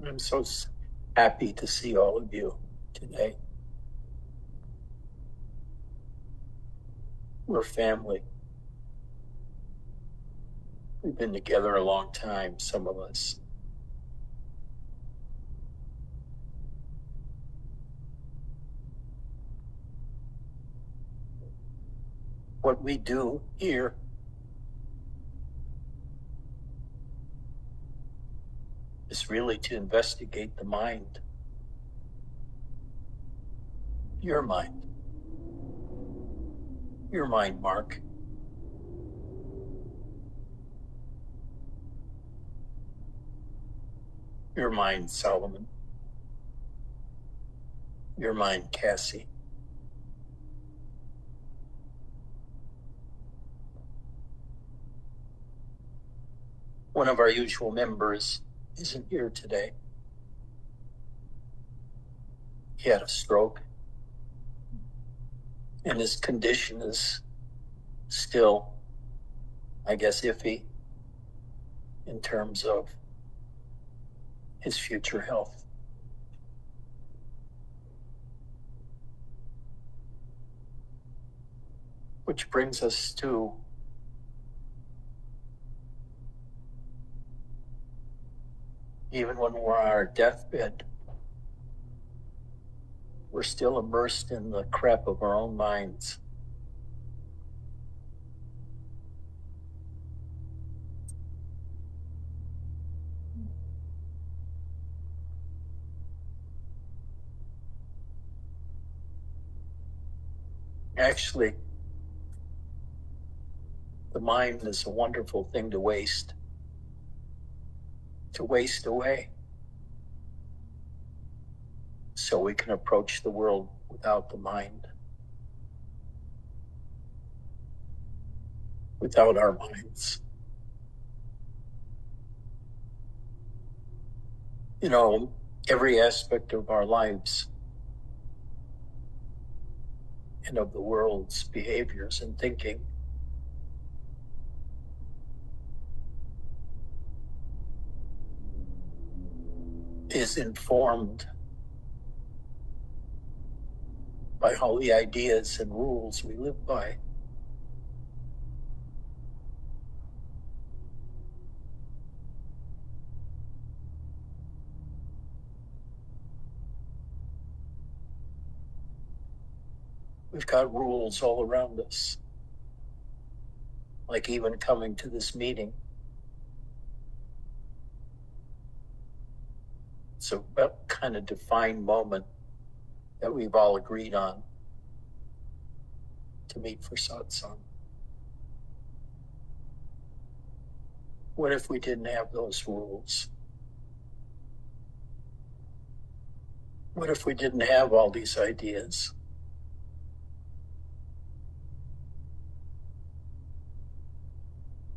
I'm so happy to see all of you today. We're family. We've been together a long time, some of us. What we do here is really to investigate the mind. Your mind. Your mind, Mark. Your mind, Solomon. Your mind, Cassie. One of our usual members isn't here today. He had a stroke, and his condition is still, I guess, iffy in terms of his future health. Which brings us to even when we're on our deathbed, we're still immersed in the crap of our own minds. Actually, the mind is a wonderful thing to waste away, so we can approach the world without the mind, without our minds. You know, every aspect of our lives and of the world's behaviors and thinking is informed by all the ideas and rules we live by. We've got rules all around us, like even coming to this meeting. It's a kind of defined moment that we've all agreed on to meet for satsang. What if we didn't have those rules? What if we didn't have all these ideas?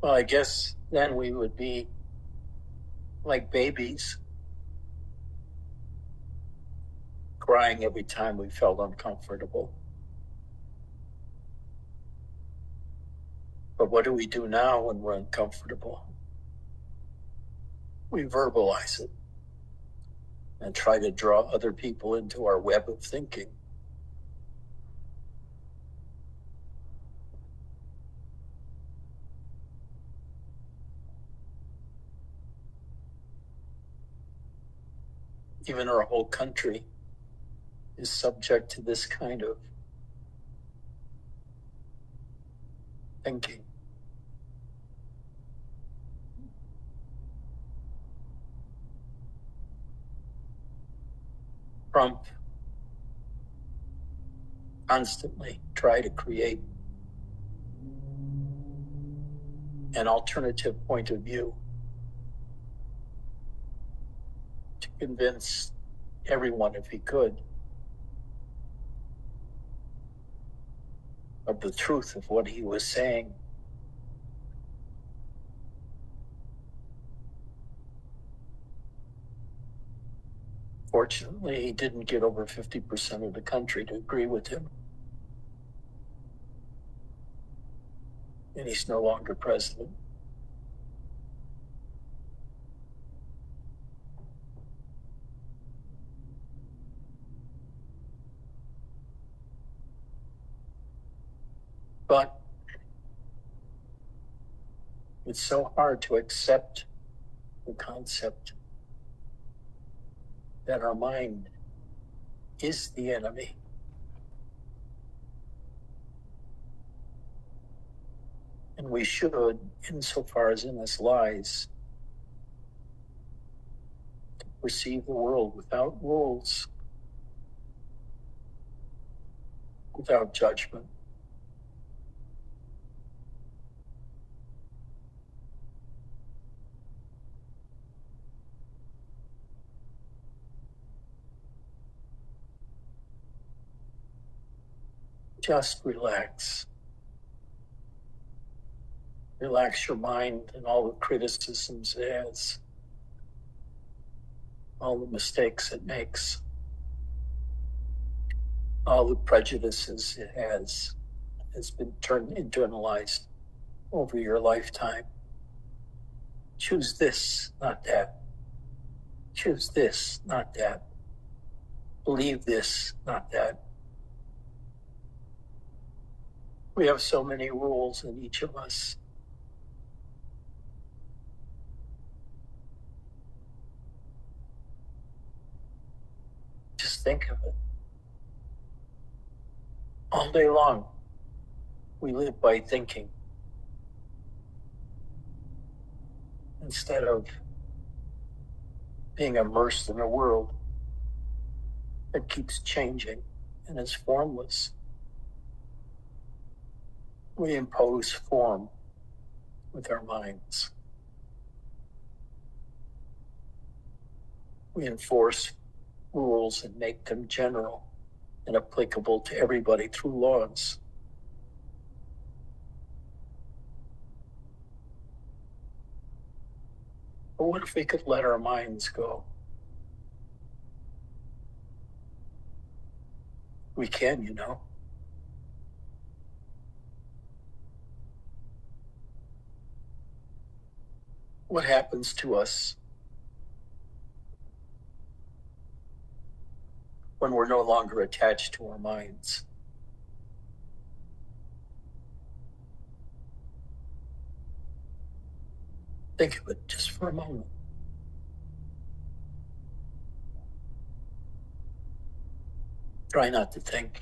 Well, I guess then we would be like babies, crying every time we felt uncomfortable. But what do we do now when we're uncomfortable? We verbalize it and try to draw other people into our web of thinking. Even our whole country is subject to this kind of thinking. Trump constantly try to create an alternative point of view to convince everyone, if he could, of the truth of what he was saying. Fortunately, he didn't get over 50% of the country to agree with him. And he's no longer president. But it's so hard to accept the concept that our mind is the enemy. And we should, insofar as in us lies, perceive the world without rules, without judgment. Just relax. Relax your mind and all the criticisms it has, all the mistakes it makes, all the prejudices it has been internalized over your lifetime. Choose this, not that. Choose this, not that. Believe this, not that. We have so many rules in each of us. Just think of it. All day long, we live by thinking instead of being immersed in a world that keeps changing and is formless. We impose form with our minds. We enforce rules and make them general and applicable to everybody through laws. But what if we could let our minds go? We can, you know. What happens to us when we're no longer attached to our minds? Think of it just for a moment. Try not to think.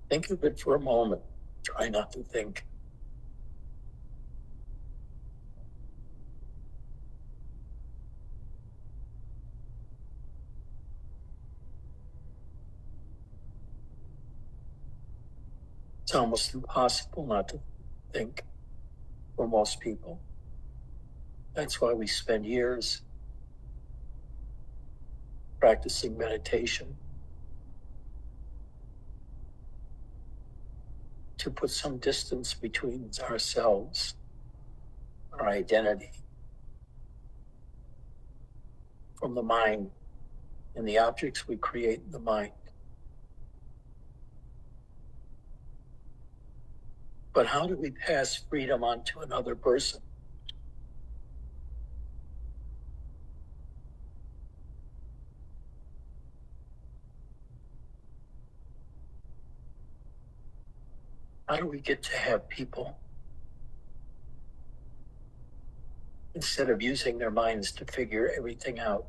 Think of it for a moment. Try not to think. It's almost impossible not to think for most people. That's why we spend years practicing meditation to put some distance between ourselves, our identity, from the mind and the objects we create in the mind. But how do we pass freedom on to another person? How do we get to have people, instead of using their minds to figure everything out,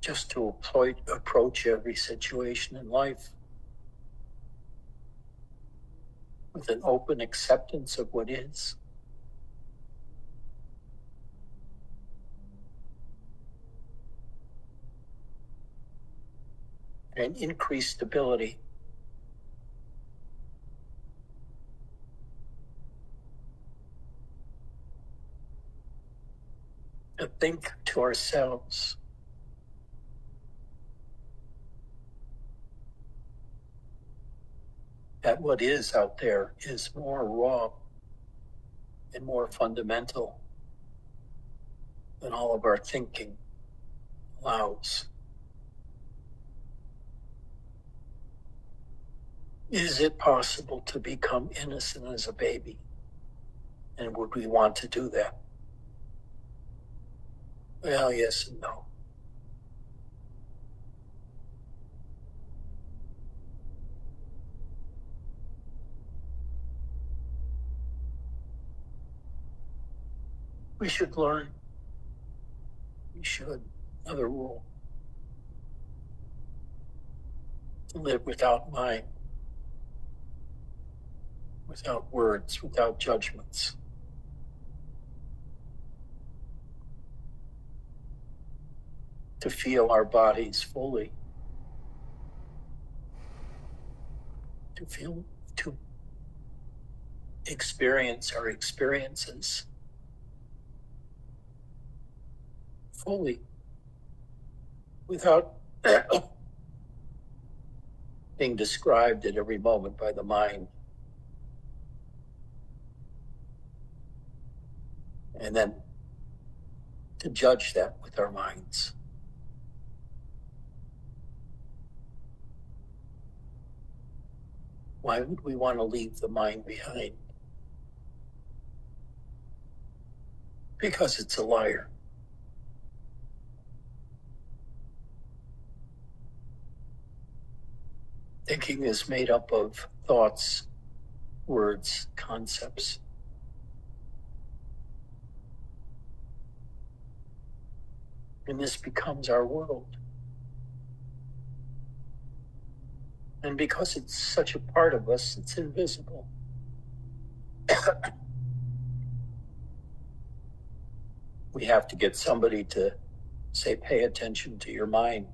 just to approach every situation in life with an open acceptance of what is? And increased stability. To think to ourselves that what is out there is more raw and more fundamental than all of our thinking allows. Is it possible to become innocent as a baby? And would we want to do that? Well, yes and no. We should learn. We should. Another rule. Live without mind, without words, without judgments. To feel our bodies fully. To experience our experiences fully, without being described at every moment by the mind. And then to judge that with our minds. Why would we want to leave the mind behind? Because it's a liar. Thinking is made up of thoughts, words, concepts. And this becomes our world. And because it's such a part of us, it's invisible. We have to get somebody to say, pay attention to your mind,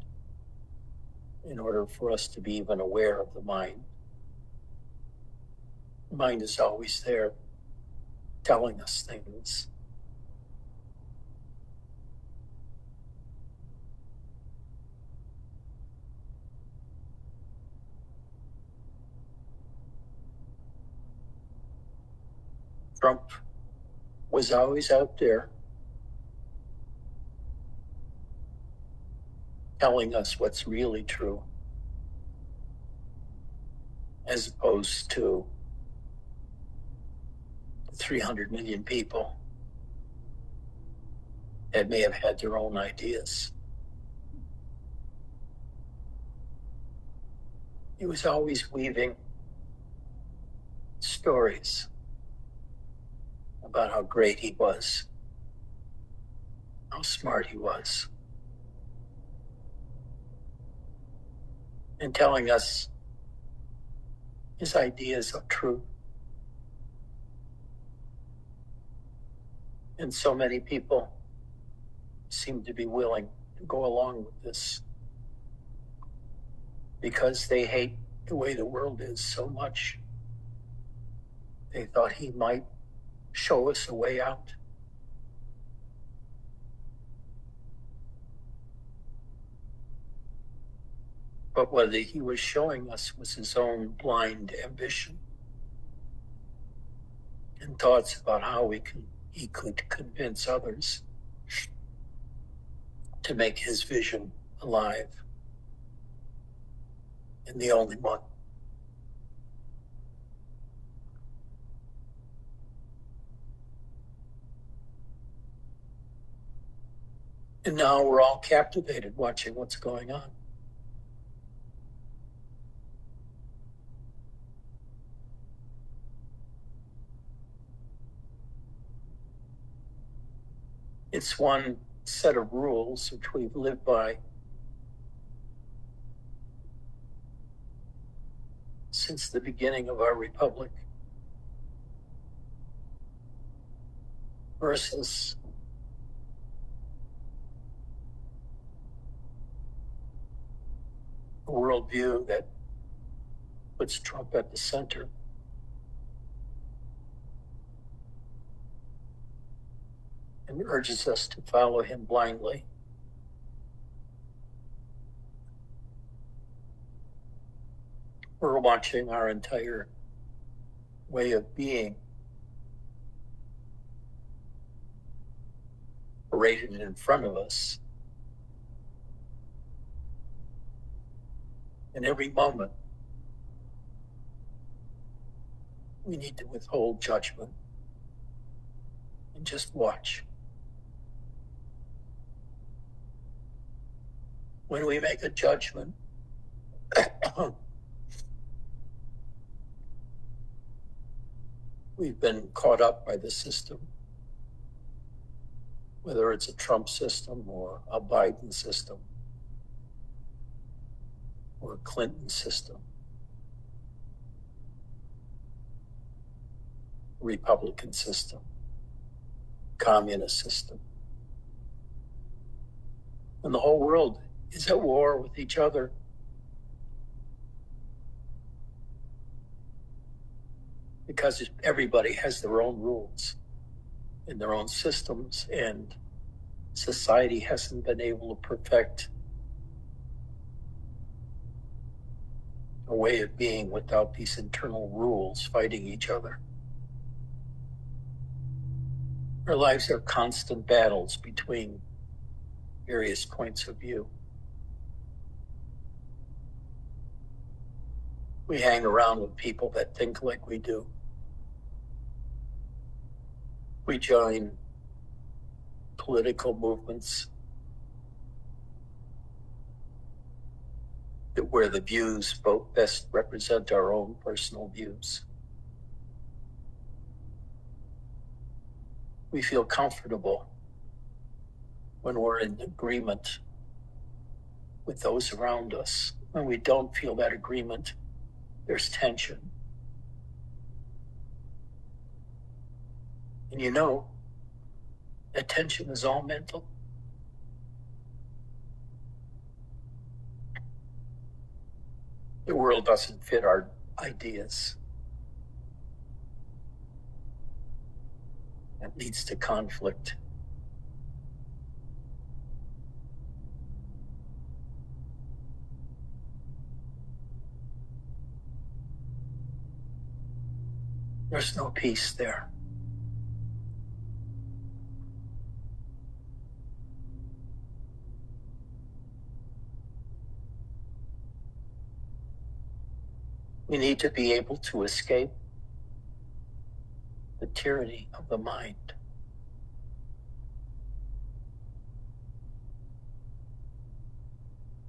in order for us to be even aware of the mind. The mind is always there, telling us things. Trump was always out there telling us what's really true, as opposed to 300 million people that may have had their own ideas. He was always weaving stories about how great he was, how smart he was, and telling us his ideas are true. And so many people seem to be willing to go along with this because they hate the way the world is so much. They thought he might show us a way out. But what he was showing us was his own blind ambition and thoughts about how he could convince others to make his vision alive, and the only one. And now we're all captivated watching what's going on. It's one set of rules which we've lived by since the beginning of our republic, versus a worldview that puts Trump at the center. And urges us to follow him blindly. We're watching our entire way of being paraded in front of us. And every moment We need to withhold judgment and just watch. When we make a judgment, we've been caught up by the system, whether it's a Trump system or a Biden system or a Clinton system, Republican system, communist system. And the whole world is at war with each other. Because everybody has their own rules and their own systems, and society hasn't been able to perfect a way of being without these internal rules fighting each other. Our lives are constant battles between various points of view. We hang around with people that think like we do. We join political movements where the views both best represent our own personal views. We feel comfortable when we're in agreement with those around us. When we don't feel that agreement, there's tension. And you know, that tension is all mental. The world doesn't fit our ideas. That leads to conflict. There's no peace there. We need to be able to escape the tyranny of the mind.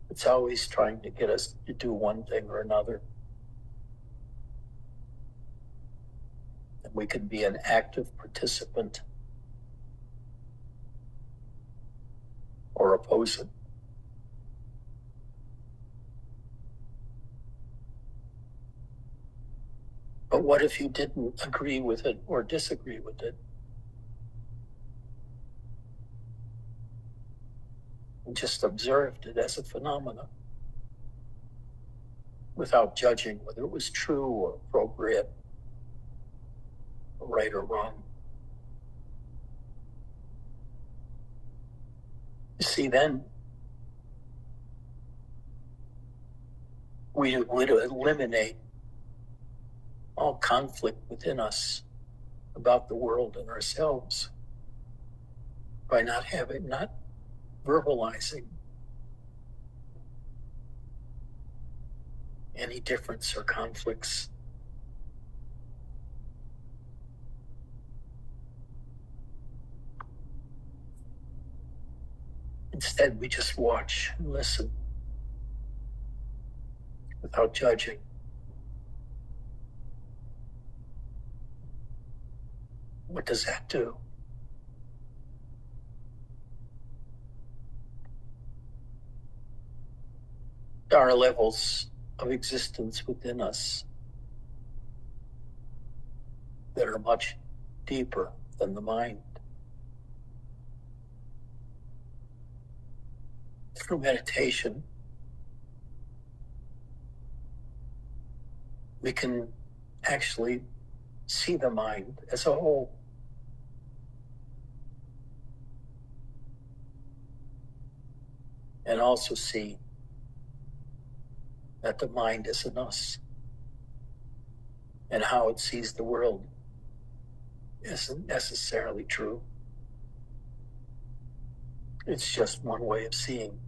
It's always trying to get us to do one thing or another. And we can be an active participant or oppose it. But what if you didn't agree with it or disagree with it? And just observed it as a phenomenon without judging whether it was true or appropriate, or right or wrong. You see, then we would eliminate all conflict within us about the world and ourselves by not verbalizing any difference or conflicts. Instead, we just watch and listen without judging. What does that do? There are levels of existence within us that are much deeper than the mind. Through meditation, we can actually see the mind as a whole. And also see that the mind isn't us. And how it sees the world isn't necessarily true. It's just one way of seeing.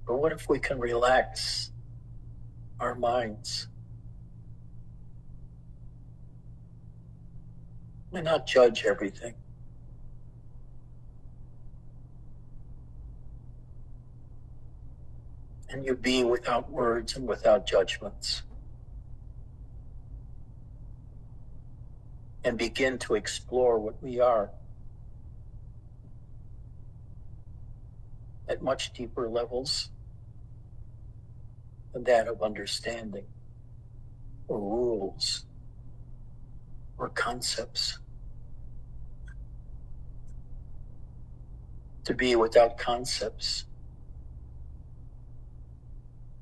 But what if we can relax our minds and not judge everything? And you be without words and without judgments. And begin to explore what we are at much deeper levels than that of understanding or rules or concepts. To be without concepts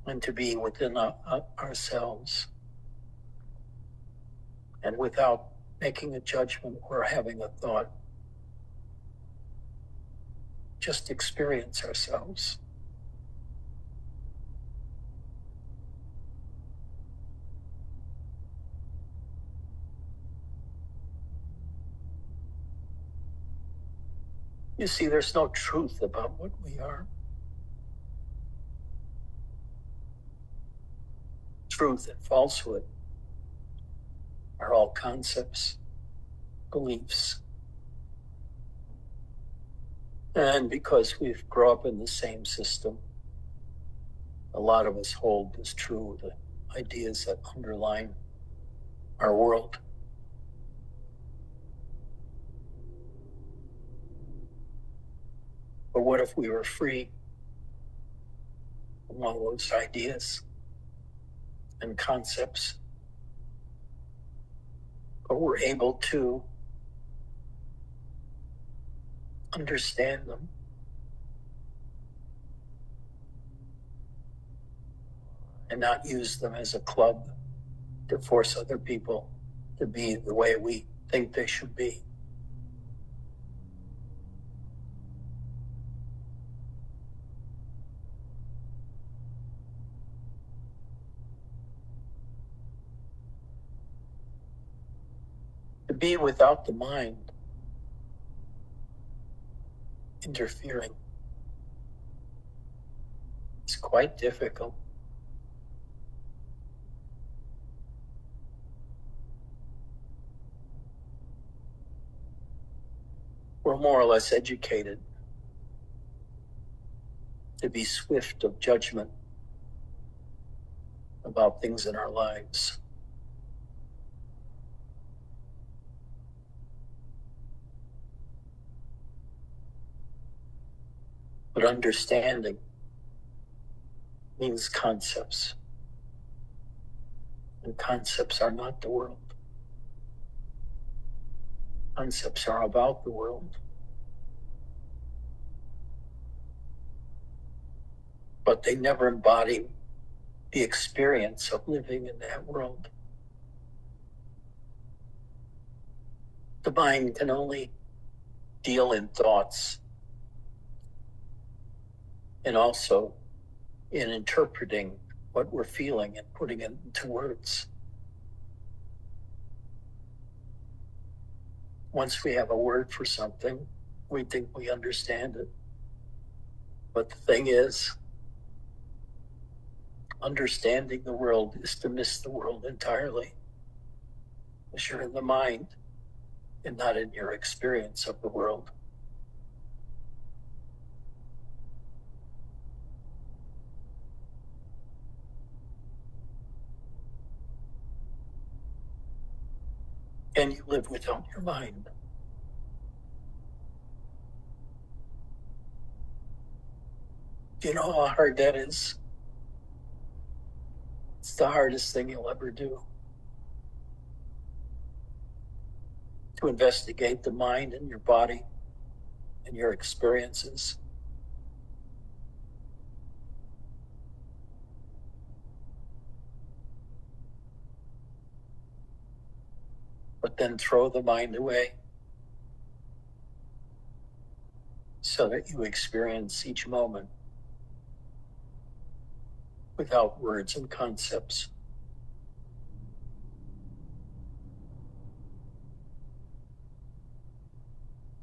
and to be within ourselves and without making a judgment or having a thought. Just experience ourselves. You see, there's no truth about what we are. Truth and falsehood are all concepts, beliefs. And because we've grown up in the same system, a lot of us hold as true the ideas that underline our world. But what if we were free from all those ideas and concepts, but we're able to understand them and not use them as a club to force other people to be the way we think they should be? To be without the mind interfering is quite difficult. We're more or less educated to be swift of judgment about things in our lives. But understanding means concepts. And concepts are not the world. Concepts are about the world. But they never embody the experience of living in that world. The mind can only deal in thoughts and also in interpreting what we're feeling and putting it into words. Once we have a word for something, we think we understand it. But the thing is, understanding the world is to miss the world entirely, because you're in the mind and not in your experience of the world. And you live without your mind. Do you know how hard that is? It's the hardest thing you'll ever do. To investigate the mind and your body and your experiences. But then throw the mind away so that you experience each moment without words and concepts.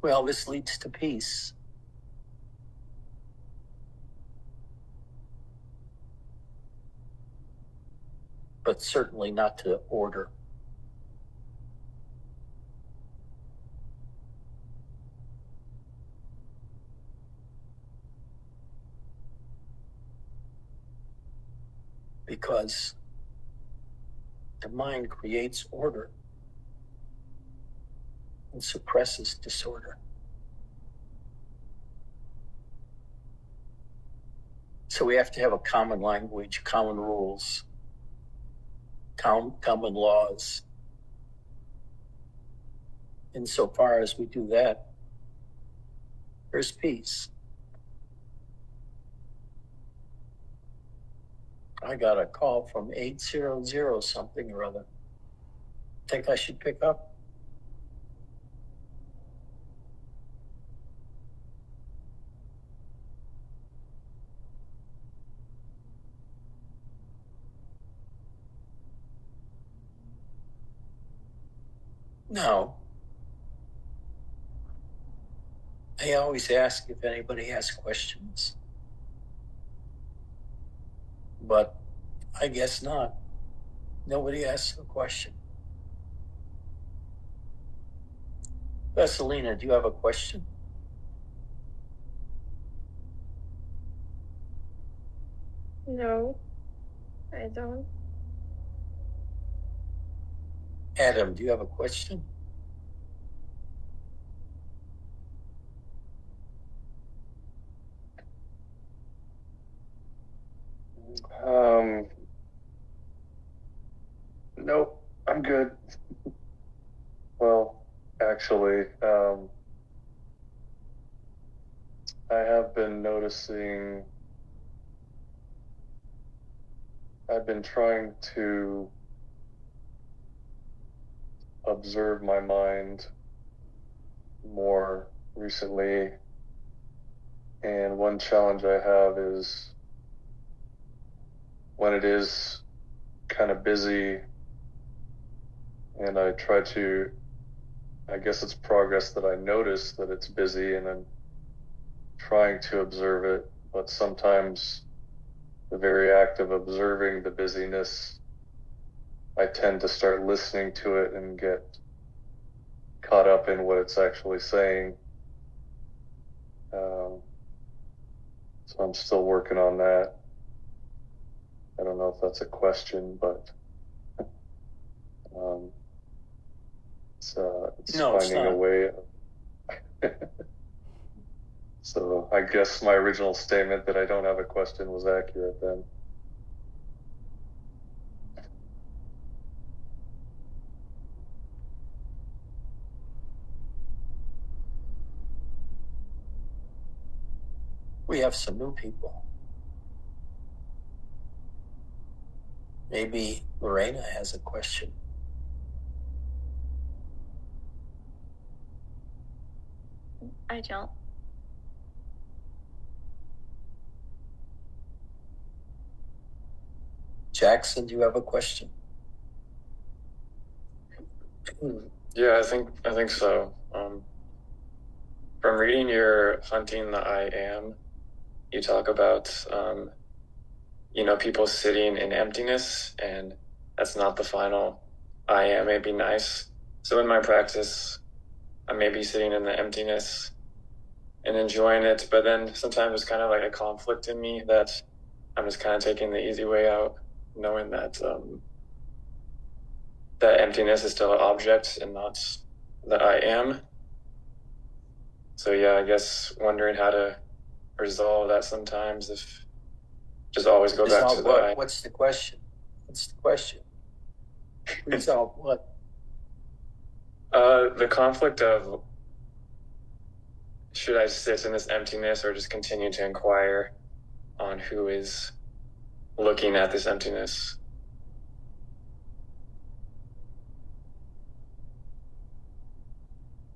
Well, this leads to peace. but certainly not to order. Because the mind creates order and suppresses disorder. So we have to have a common language, common rules, common laws. Insofar as we do that, there's peace. I got a call from 800 something or other. Think I should pick up? No. I always ask if anybody has questions. But I guess not. Nobody asks a question. Vasilina, do you have a question? No, I don't. Adam, do you have a question? Nope, I'm good. Well, actually, I have been noticing, I've been trying to observe my mind more recently. And one challenge I have is when it is kind of busy and I try to, I guess it's progress that I notice that it's busy and I'm trying to observe it, but sometimes the very act of observing the busyness, I tend to start listening to it and get caught up in what it's actually saying. So I'm still working on that. I don't know if that's a question, but it's No, it's finding a not. way. So I guess my original statement that I don't have a question was accurate then. We have some new people. Maybe Lorena has a question. I don't. Jackson, do you have a question? Yeah, I think so. From reading your Hunting the I Am, you talk about people sitting in emptiness, and that's not the final I am. It'd be nice. So in my practice, I may be sitting in the emptiness and enjoying it, but then sometimes it's kind of like a conflict in me that I'm just kind of taking the easy way out, knowing that that emptiness is still an object and not the I am. So yeah, I guess wondering how to resolve that sometimes, if just always go back to what? the I. What's the question? What's the question? Resolve what? The conflict of should I sit in this emptiness or just continue to inquire on who is looking at this emptiness?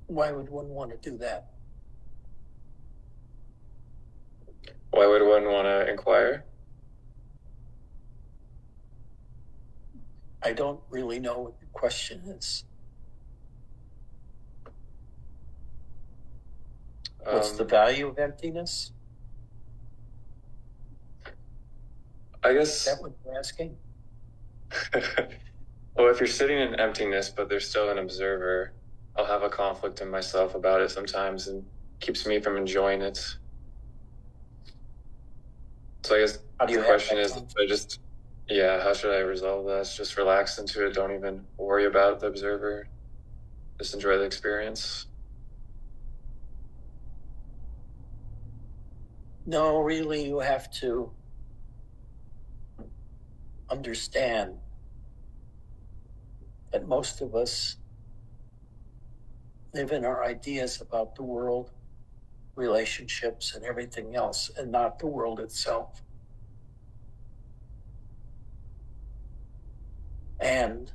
Why would one want to do that? Why would one want to inquire? I don't really know what the question is. What's the value of emptiness? I Is guess that what you're asking? Well, if you're sitting in emptiness, but there's still an observer, I'll have a conflict in myself about it sometimes and keeps me from enjoying it. So I guess the question is, how should I resolve that? Just relax into it. Don't even worry about the observer. Just enjoy the experience. No, really, you have to understand that most of us live in our ideas about the world, relationships, and everything else, and not the world itself. And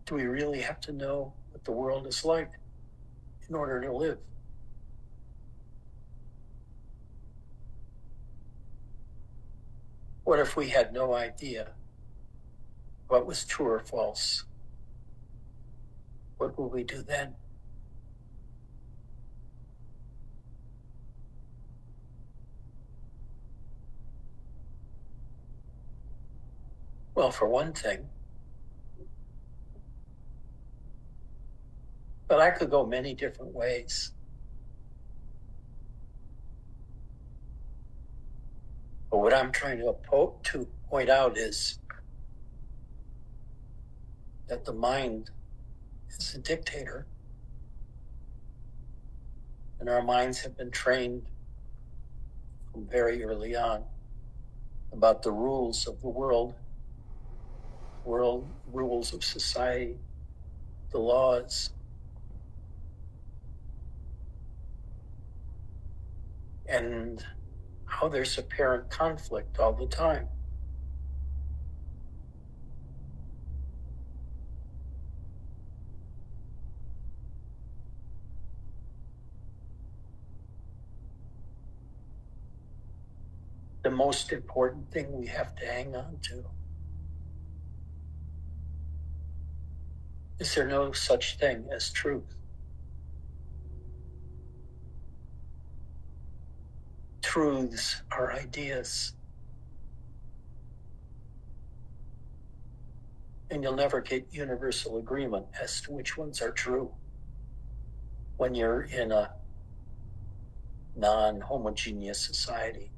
do we really have to know what the world is like in order to live? What if we had no idea what was true or false? What would we do then? Well, for one thing, but I could go many different ways. But what I'm trying to point out is that the mind is a dictator, and our minds have been trained from very early on about the rules of the world rules of society, the laws. And how there's apparent conflict all the time. The most important thing we have to hang on to is there no such thing as truth. Truths are ideas. And you'll never get universal agreement as to which ones are true when you're in a non-homogeneous society.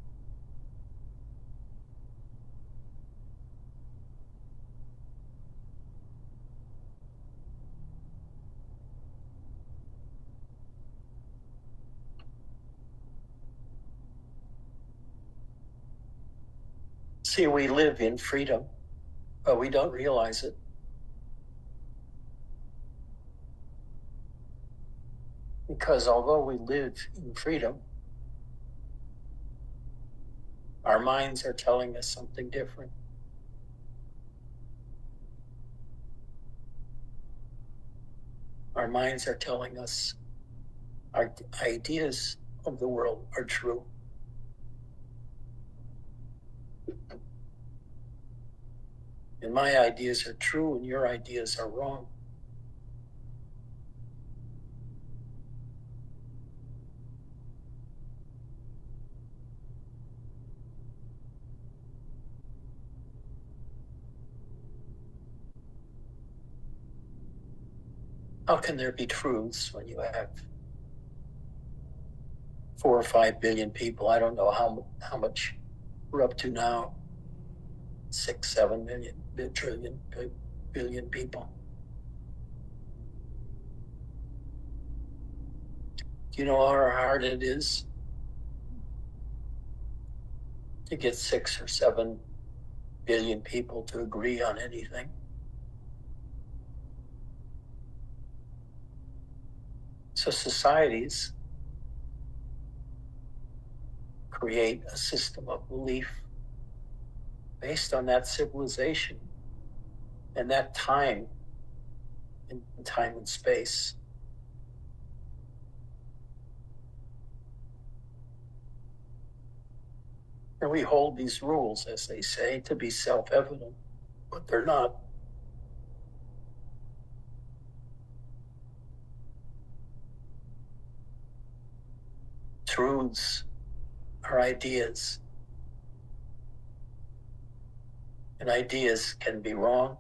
See, we live in freedom, but we don't realize it. Because although we live in freedom, our minds are telling us something different. Our minds are telling us our ideas of the world are true. And my ideas are true and your ideas are wrong. How can there be truths when you have 4 or 5 billion people? I don't know how much we're up to now. 6, 7 million, billion people. Do you know how hard it is to get 6 or 7 billion people to agree on anything? So societies create a system of belief based on that civilization and that time and space. And we hold these rules, as they say, to be self-evident, but they're not. Truths are ideas. And ideas can be wrong.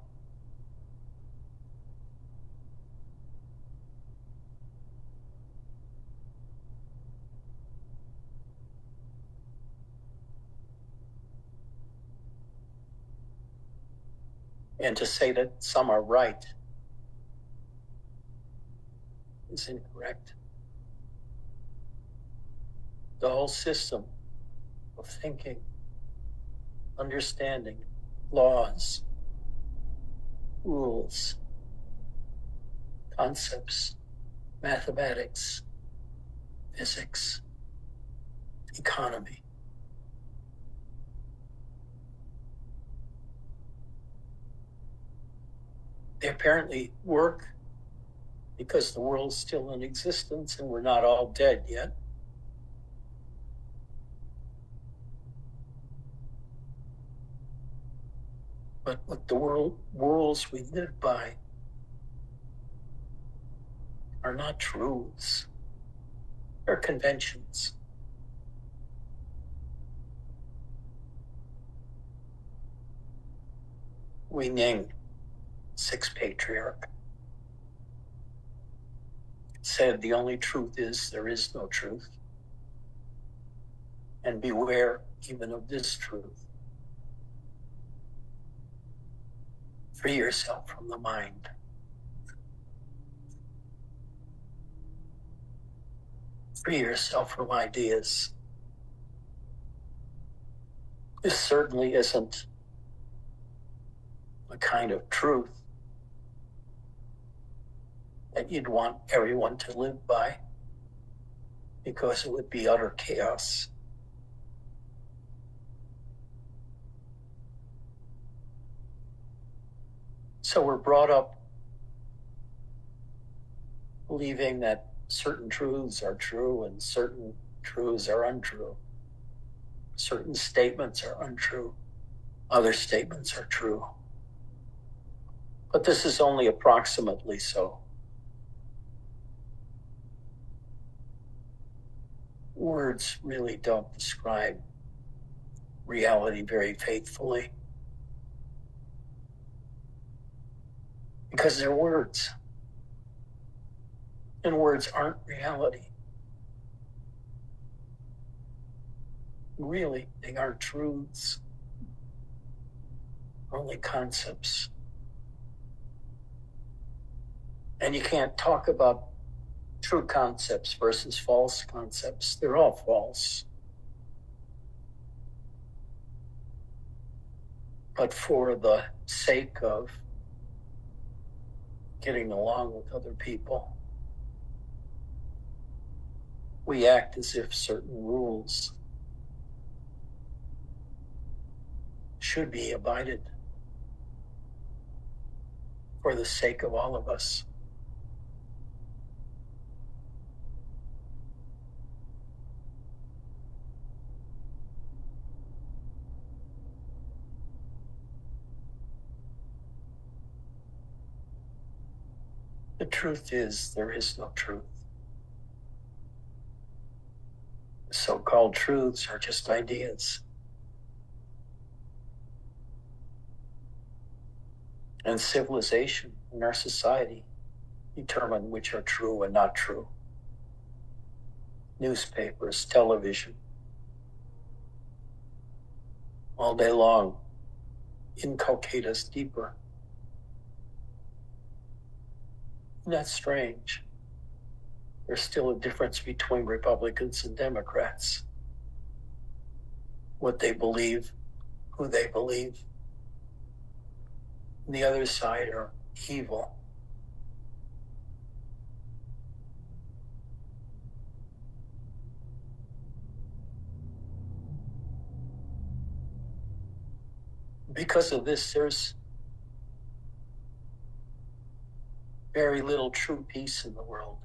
And to say that some are right is incorrect. The whole system of thinking, understanding, laws, rules, concepts, mathematics, physics, economy. They apparently work because the world's still in existence and we're not all dead yet. But what the rules we live by are not truths. They're conventions. Wei Ning, sixth patriarch, said the only truth is there is no truth. And beware even of this truth. Free yourself from the mind. Free yourself from ideas. This certainly isn't a kind of truth that you'd want everyone to live by, because it would be utter chaos. So we're brought up believing that certain truths are true and certain truths are untrue. Certain statements are untrue. Other statements are true. But this is only approximately so. Words really don't describe reality very faithfully, because they're words. And words aren't reality. Really, they aren't truths, only concepts. And you can't talk about true concepts versus false concepts. They're all false. But for the sake of getting along with other people, we act as if certain rules should be abided for the sake of all of us. The truth is, there is no truth. The so-called truths are just ideas. And civilization and our society determine which are true and not true. Newspapers, television, all day long, inculcate us deeper. Isn't that strange? There's still a difference between Republicans and Democrats. What they believe, who they believe. And the other side are evil. Because of this, there's very little true peace in the world.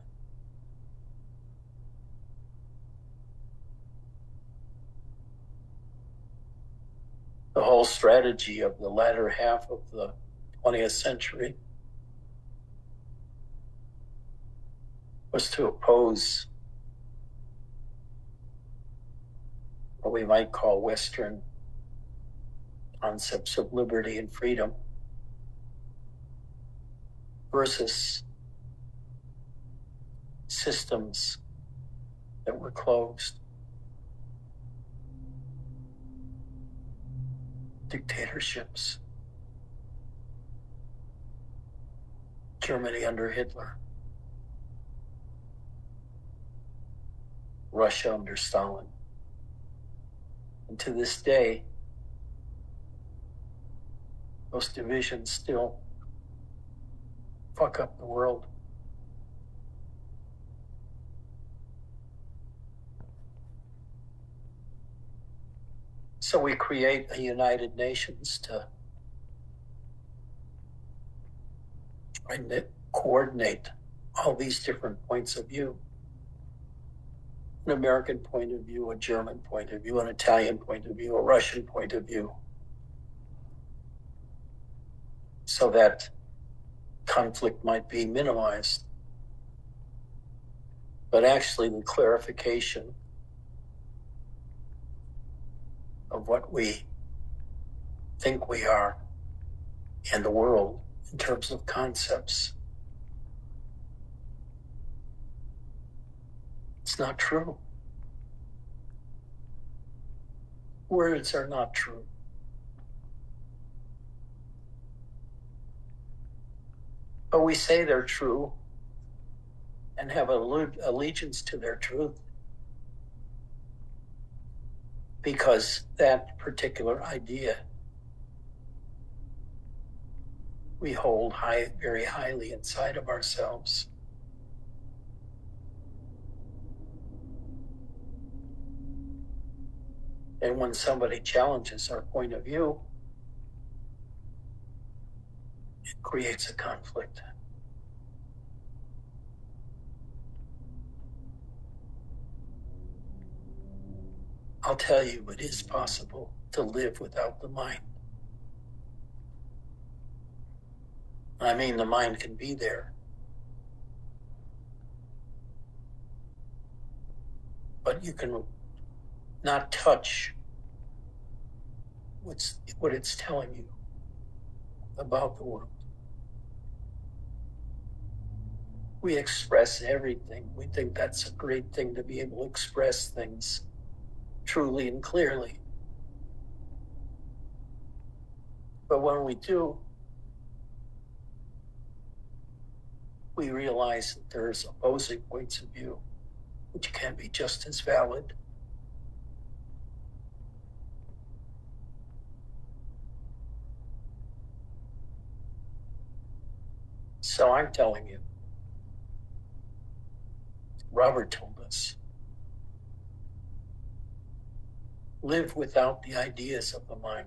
The whole strategy of the latter half of the 20th century was to oppose what we might call Western concepts of liberty and freedom versus systems that were closed, dictatorships, Germany under Hitler, Russia under Stalin. And to this day, those divisions still fuck up the world. So we create a United Nations to try and coordinate all these different points of view. An American point of view, a German point of view, an Italian point of view, a Russian point of view, so that conflict might be minimized. But actually the clarification of what we think we are and the world in terms of concepts, it's not true. Words are not true. But we say they're true and have allegiance to their truth because that particular idea we hold very highly inside of ourselves. And when somebody challenges our point of view, it creates a conflict. I'll tell you, it is possible to live without the mind. I mean, the mind can be there, but you can not touch what it's telling you about the world. We express everything. We think that's a great thing to be able to express things truly and clearly. But when we do, we realize that there's opposing points of view, which can be just as valid. So I'm telling you, Robert told us, live without the ideas of the mind.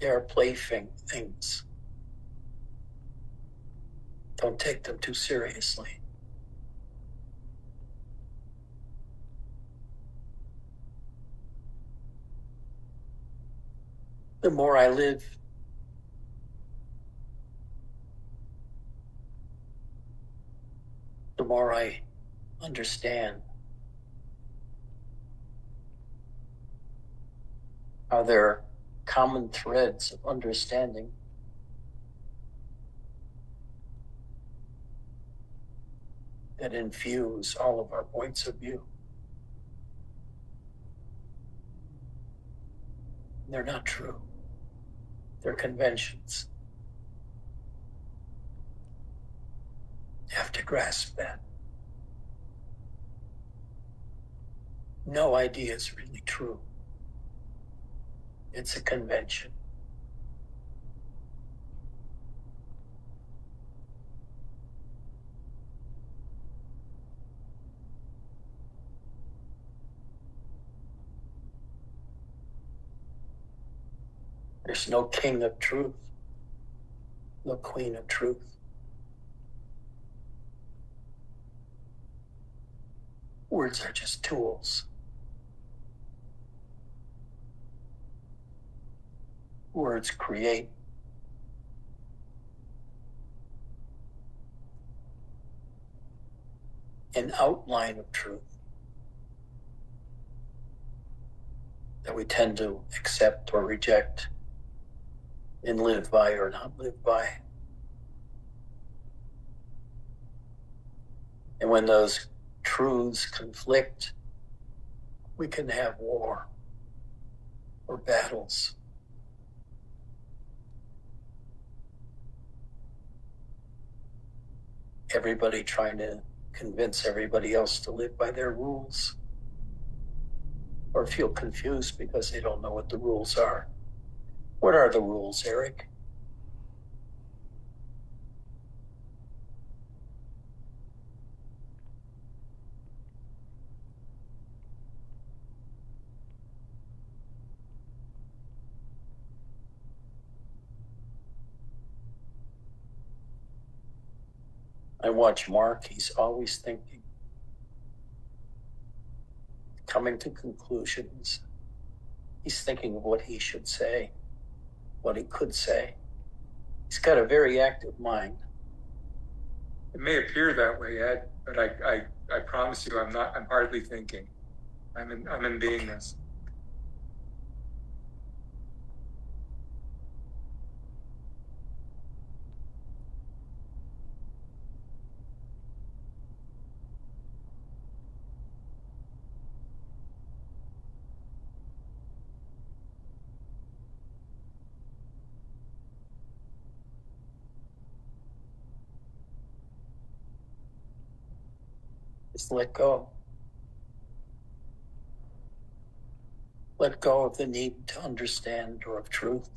They are plaything things. Don't take them too seriously. The more I live, the more I understand how there are common threads of understanding that infuse all of our points of view. They're not true. They're conventions. You have to grasp that. No idea is really true. It's a convention. There's no king of truth, no queen of truth. Words are just tools. Words create. An outline of truth. that we tend to accept or reject and live by or not live by. And when those truths conflict, we can have war or battles. Everybody trying to convince everybody else to live by their rules, or feel confused because they don't know what the rules are. What are the rules, Eric? I watch Mark, he's always thinking, coming to conclusions. He's thinking of what he should say, what he could say. He's got a very active mind. It may appear that way, Ed, but I promise you I'm hardly thinking. I'm in beingness. Just let go. Let go of the need to understand or of truth.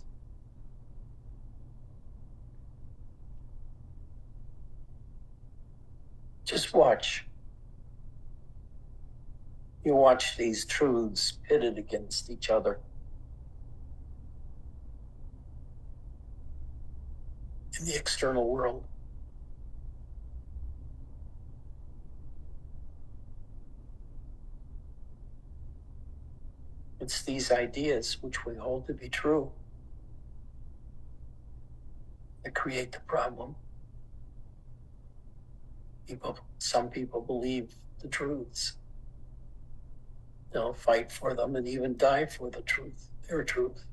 Just watch. You watch these truths pitted against each other. In the external world. It's these ideas which we hold to be true that create the problem. Some people believe the truths. They'll fight for them and even die for the truth, their truth.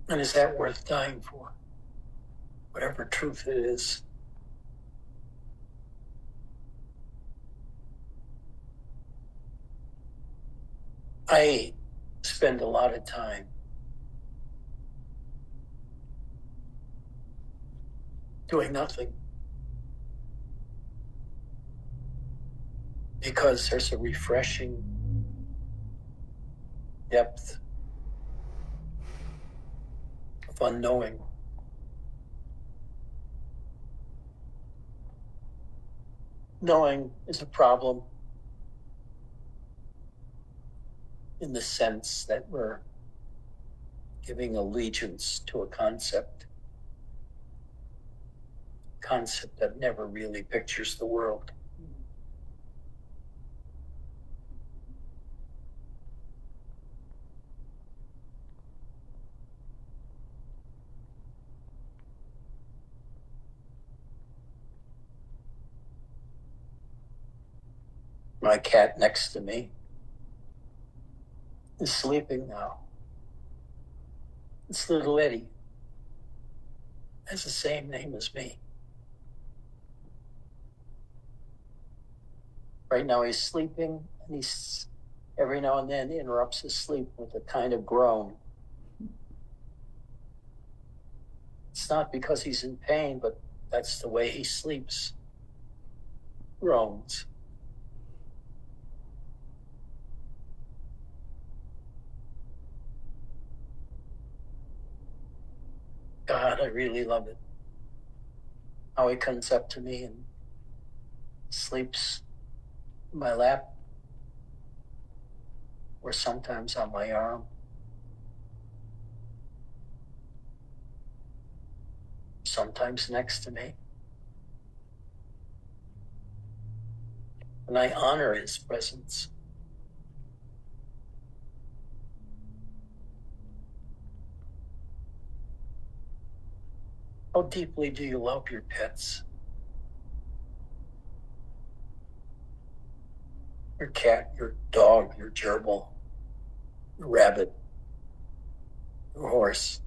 And is that worth dying for? Whatever truth it is. I spend a lot of time doing nothing because there's a refreshing depth of unknowing. Knowing is a problem in the sense that we're giving allegiance to a concept that never really pictures the world. My cat next to me is sleeping now. It's little Eddie. Has the same name as me. Right now he's sleeping, and he's every now and then interrupts his sleep with a kind of groan. It's not because he's in pain, but that's the way he sleeps. Groans. God, I really love it. How he comes up to me and sleeps in my lap, or sometimes on my arm. Sometimes next to me. And I honor his presence. How deeply do you love your pets? your cat, your dog, your gerbil, your rabbit, your horse.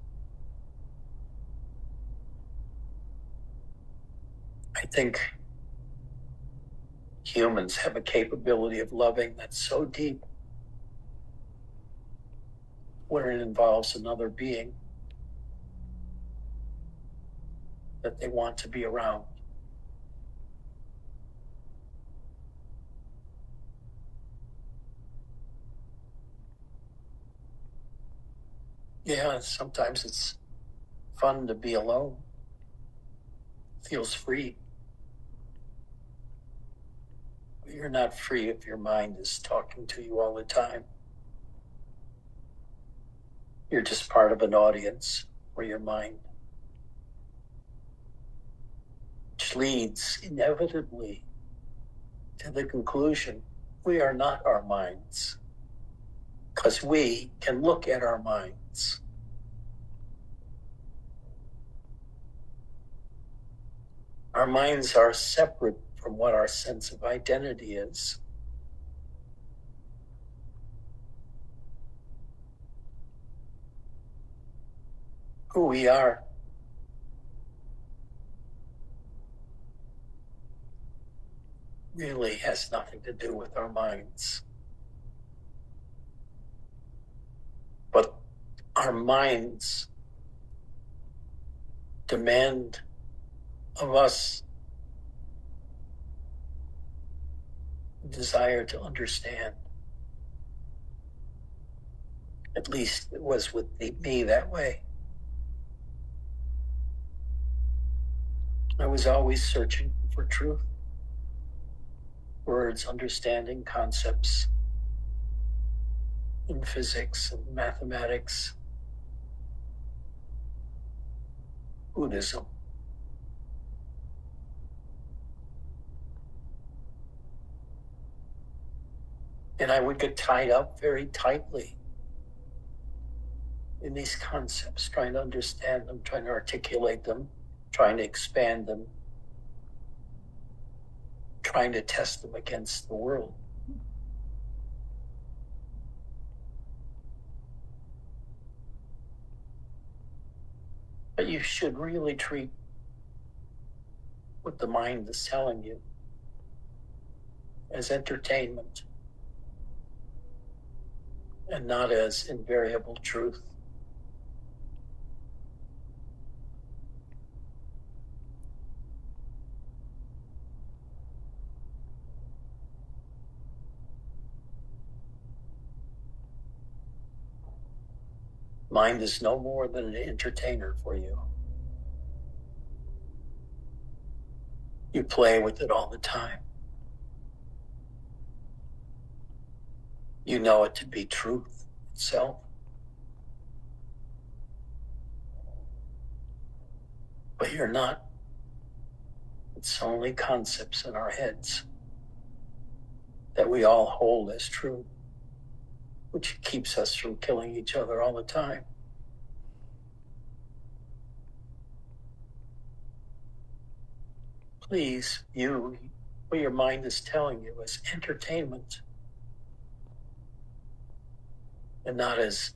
I think humans have a capability of loving that's so deep when it involves another being that they want to be around. Yeah, sometimes it's fun to be alone. Feels free. But you're not free if your mind is talking to you all the time. You're just part of an audience for your mind, which leads inevitably to the conclusion we are not our minds, because we can look at our minds. Our minds are separate from what our sense of identity is. Who we are really has nothing to do with our minds. But our minds demand of us a desire to understand. At least it was with me that way. I was always searching for truth, words, understanding, concepts in physics and mathematics, Buddhism. And I would get tied up very tightly in these concepts, trying to understand them, trying to articulate them, trying to expand them, trying to test them against the world. But you should really treat what the mind is telling you as entertainment and not as invariable truth. Mind is no more than an entertainer for you. You play with it all the time. You know it to be truth itself. But you're not. It's only concepts in our heads that we all hold as true, which keeps us from killing each other all the time. Please view what your mind is telling you as entertainment and not as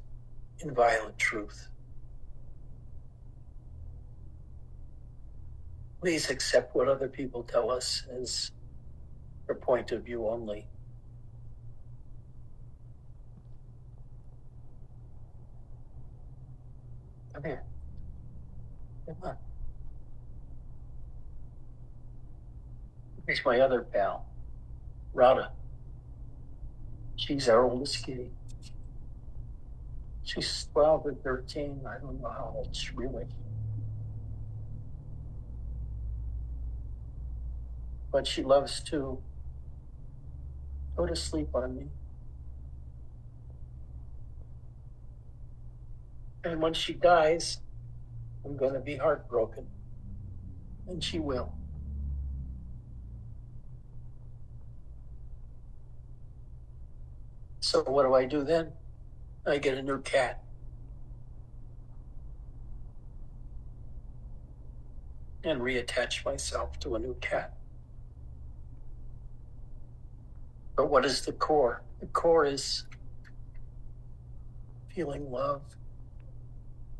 inviolate truth. Please accept what other people tell us as their point of view only. Come here. Come on. Here's my other pal, Radha. She's our oldest kitty. She's 12 or 13. I don't know how old she really. But she loves to go to sleep on me. And when she dies, I'm going to be heartbroken. And she will. So what do I do then? I get a new cat. And reattach myself to a new cat. But what is the core? The core is feeling love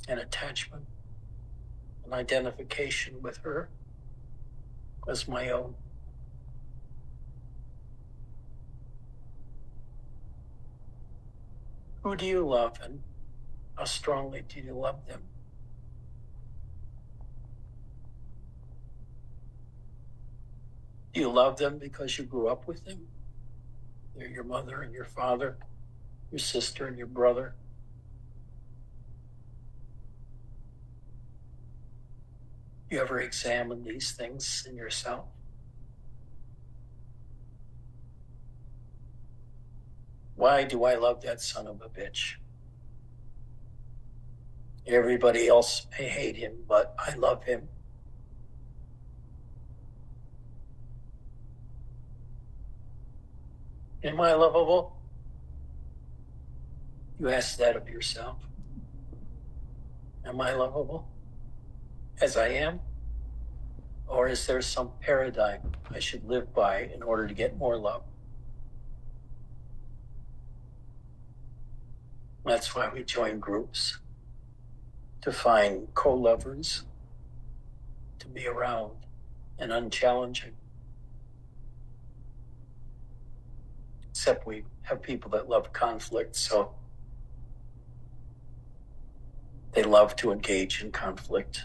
and attachment and identification with her as my own. Who do you love, and how strongly do you love them? Do you love them because you grew up with them? They're your mother and your father, your sister and your brother. You ever examine these things in yourself? Why do I love that son of a bitch? Everybody else may hate him, but I love him. Am I lovable? You ask that of yourself. Am I lovable as I am? Or is there some paradigm I should live by in order to get more love? That's why we join groups, to find co-lovers, to be around and unchallenging. Except we have people that love conflict, so they love to engage in conflict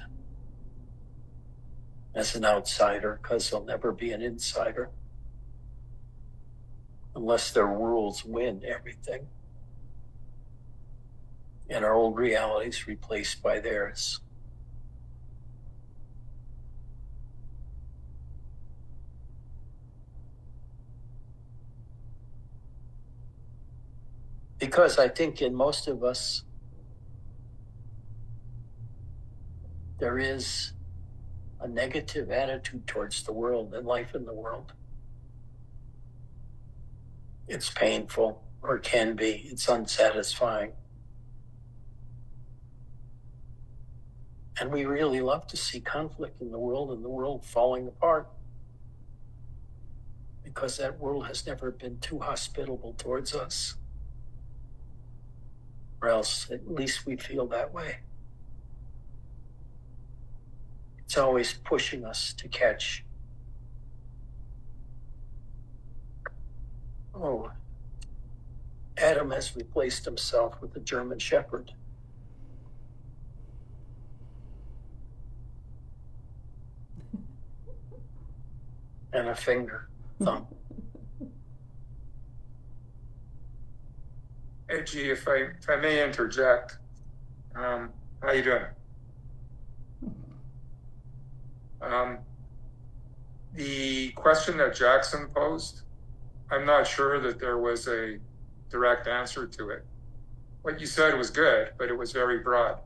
as an outsider, because they'll never be an insider unless their rules win everything and our old realities replaced by theirs. Because I think in most of us, there is a negative attitude towards the world and life in the world. It's painful, or can be. It's unsatisfying. And we really love to see conflict in the world and the world falling apart, because that world has never been too hospitable towards us. Or else at least we feel that way. It's always pushing us to catch. Oh, Adam has replaced himself with a German Shepherd. And a finger, thumb. Edgy, if I may interject, how you doing? The question that Jackson posed, I'm not sure that there was a direct answer to it. What you said was good, but it was very broad.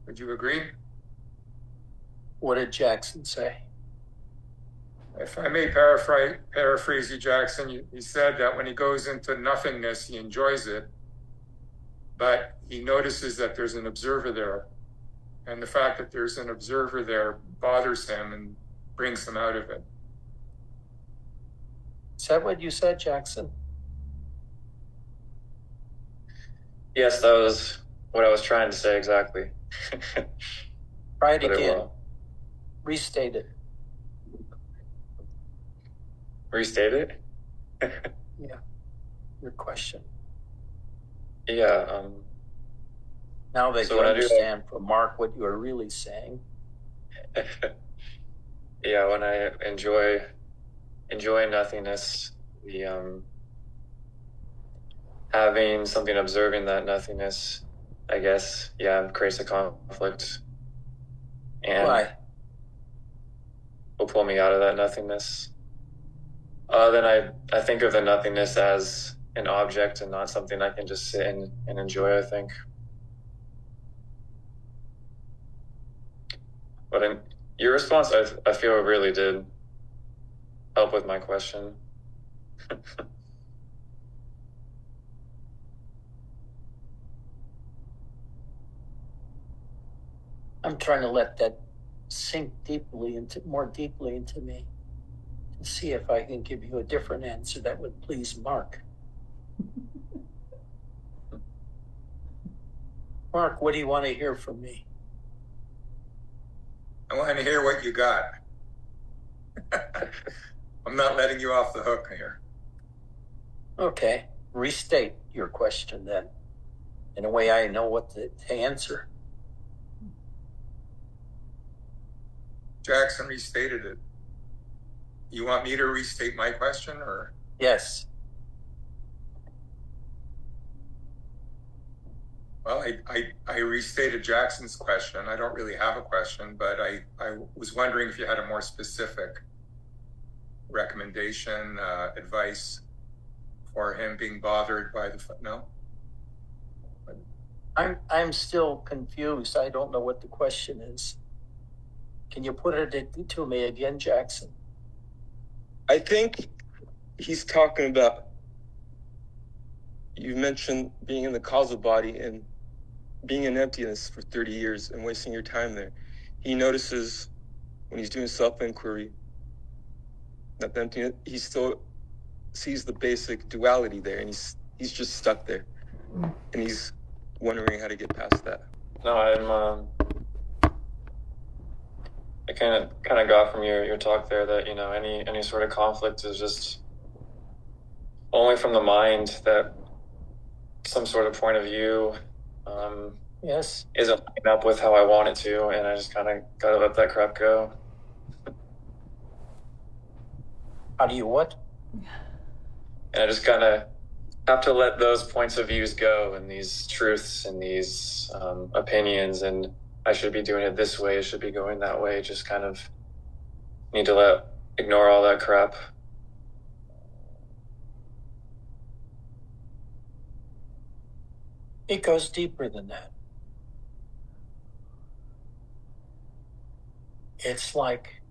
Would you agree? What did Jackson say? If I may paraphrase you, Jackson, he said that when he goes into nothingness, he enjoys it, but he notices that there's an observer there. And the fact that there's an observer there bothers him and brings him out of it. Is that what you said, Jackson? Yes, that was what I was trying to say exactly. Try it again. Restate it. Restate it? Yeah. Your question. Yeah. Now that So you when understand from Mark what you are really saying. Yeah, when I enjoy nothingness, the having something observing that nothingness, I guess, yeah, creates a conflict. And Why? will pull me out of that nothingness. Then I think of the nothingness as an object and not something I can just sit and enjoy, I think. But in your response, I feel it really did help with my question. I'm trying to let that sink more deeply into me. see if I can give you a different answer that would please Mark. Mark, what do you want to hear from me? I want to hear what you got. I'm not letting you off the hook here. Okay, restate your question then. In a way I know what to answer. Jackson restated it. You want me to restate my question, or? Yes. Well, I restated Jackson's question. I don't really have a question, but I was wondering if you had a more specific recommendation, advice for him being bothered by the no? I'm still confused. I don't know what the question is. Can you put it to me again, Jackson? I think he's talking about, you mentioned being in the causal body and being in emptiness for 30 years and wasting your time there. He notices when he's doing self-inquiry that the emptiness, he still sees the basic duality there, and he's just stuck there. And he's wondering how to get past that. No, I kind of got from your talk there that, you know, any sort of conflict is just only from the mind, that some sort of point of view Yes. isn't lining up with how I want it to, and I just kind of gotta let that crap go. How do you what? And I just kind of have to let those points of views go, and these truths and these opinions, and I should be doing it this way, it should be going that way. Just kind of need to ignore all that crap. It goes deeper than that. It's like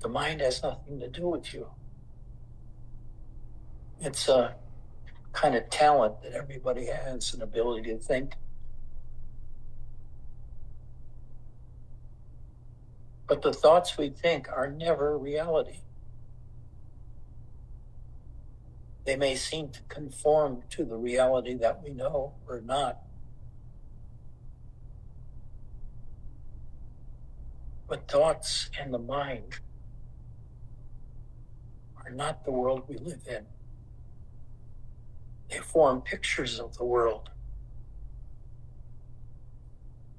the mind has nothing to do with you. It's a kind of talent that everybody has, an ability to think. But the thoughts we think are never reality. They may seem to conform to the reality that we know or not. But thoughts and the mind are not the world we live in. They form pictures of the world.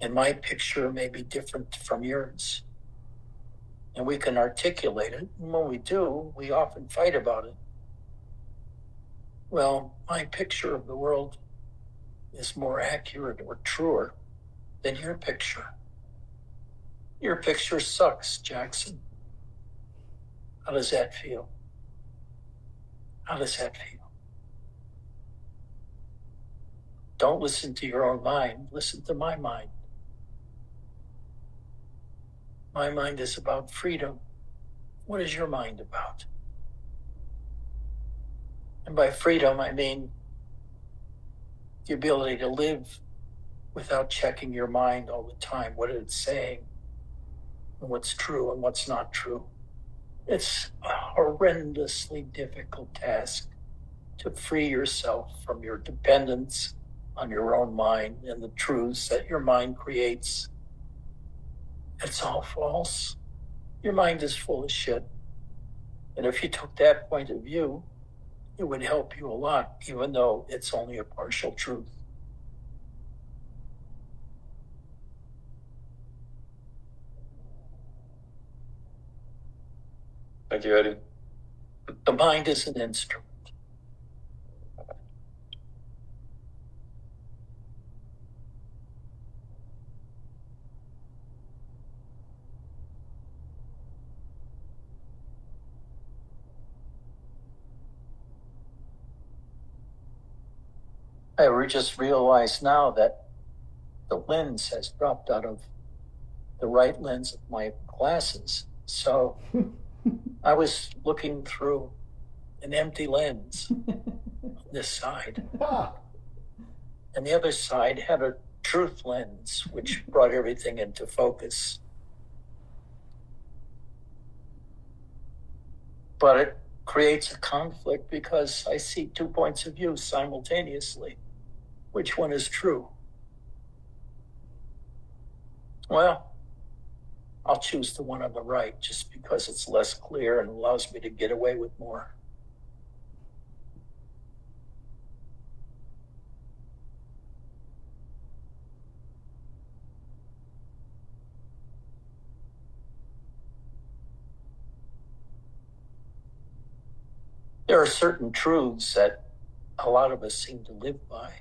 And my picture may be different from yours. And we can articulate it. And when we do, we often fight about it. Well, my picture of the world is more accurate or truer than your picture. Your picture sucks, Jackson. How does that feel? How does that feel? Don't listen to your own mind. Listen to my mind. My mind is about freedom. What is your mind about? And by freedom, I mean the ability to live without checking your mind all the time. What it's saying, and what's true and what's not true. It's a horrendously difficult task to free yourself from your dependence on your own mind and the truths that your mind creates. It's all false. Your mind is full of shit. And if you took that point of view, it would help you a lot, even though it's only a partial truth. Thank you, Eddie. The mind is an instrument. I just realized now that the lens has dropped out of the right lens of my glasses. So I was looking through an empty lens on this side. And the other side had a truth lens, which brought everything into focus. But it creates a conflict because I see 2 points of view simultaneously. Which one is true? Well, I'll choose the one on the right just because it's less clear and allows me to get away with more. There are certain truths that a lot of us seem to live by.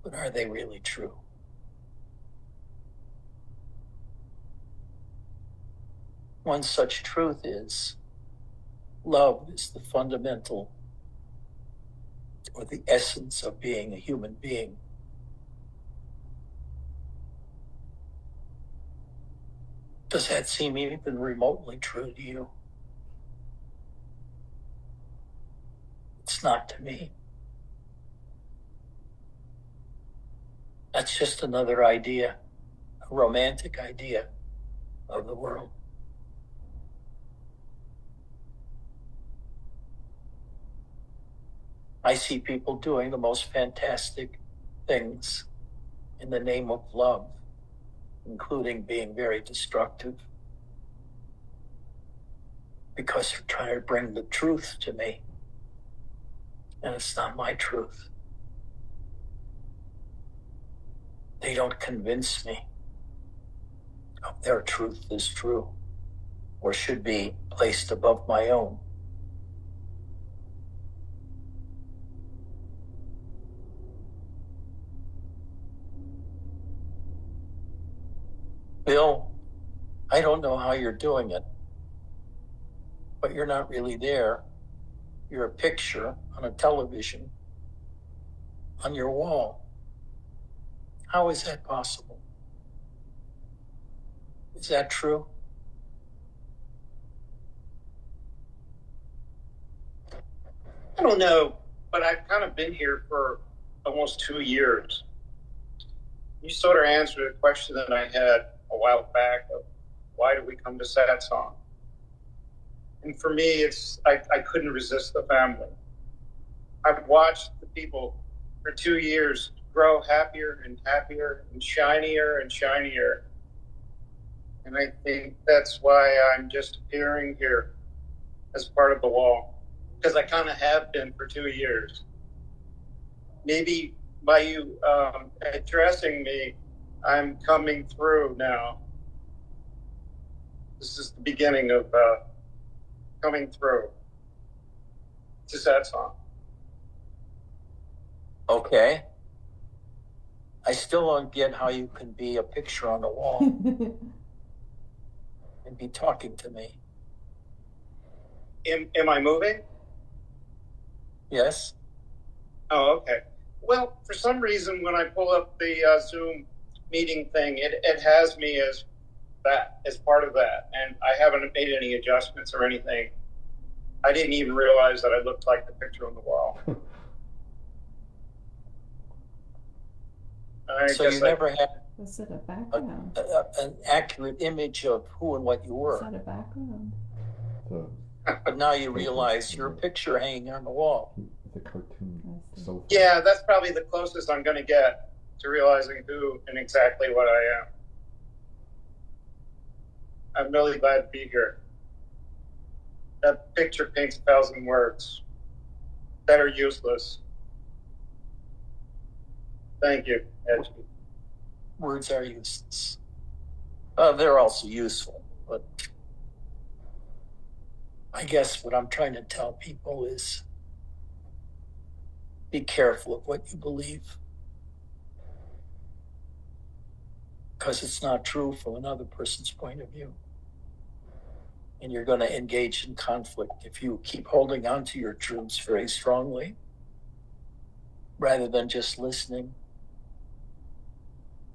But are they really true? One such truth is love is the fundamental or the essence of being a human being. Does that seem even remotely true to you? It's not to me. That's just another idea, a romantic idea of the world. I see people doing the most fantastic things in the name of love, including being very destructive, because they're trying to bring the truth to me. And it's not my truth. They don't convince me of their truth is true or should be placed above my own. Bill, I don't know how you're doing it, but you're not really there. You're a picture on a television on your wall. How is that possible? Is that true? I don't know, but I've kind of been here for almost 2 years. You sort of answered a question that I had a while back of why do we come to Satsang? And for me, it's I couldn't resist the family. I've watched the people for 2 years grow happier and happier and shinier. And I think that's why I'm just appearing here as part of the wall. Because I kind of have been for 2 years. Maybe by you addressing me, I'm coming through now. This is the beginning of coming through to Satsang. Okay. I still don't get how you can be a picture on the wall and be talking to me. Am I moving? Yes? Oh, okay. Well, for some reason, when I pull up the Zoom meeting thing, it has me as that, as part of that. And I haven't made any adjustments or anything. I didn't even realize that I looked like the picture on the wall. So you never had Was it a background? an accurate image of who and what you Was were. that a background? But now you realize you're a picture hanging on the wall. The cartoon. So Yeah, that's probably the closest I'm going to get to realizing who and exactly what I am. I'm really glad to be here. That picture paints 1,000 words that are useless. Thank you, Ed. Words are useless. They're also useful, but I guess what I'm trying to tell people is be careful of what you believe, because it's not true from another person's point of view. And you're going to engage in conflict if you keep holding on to your truths very strongly rather than just listening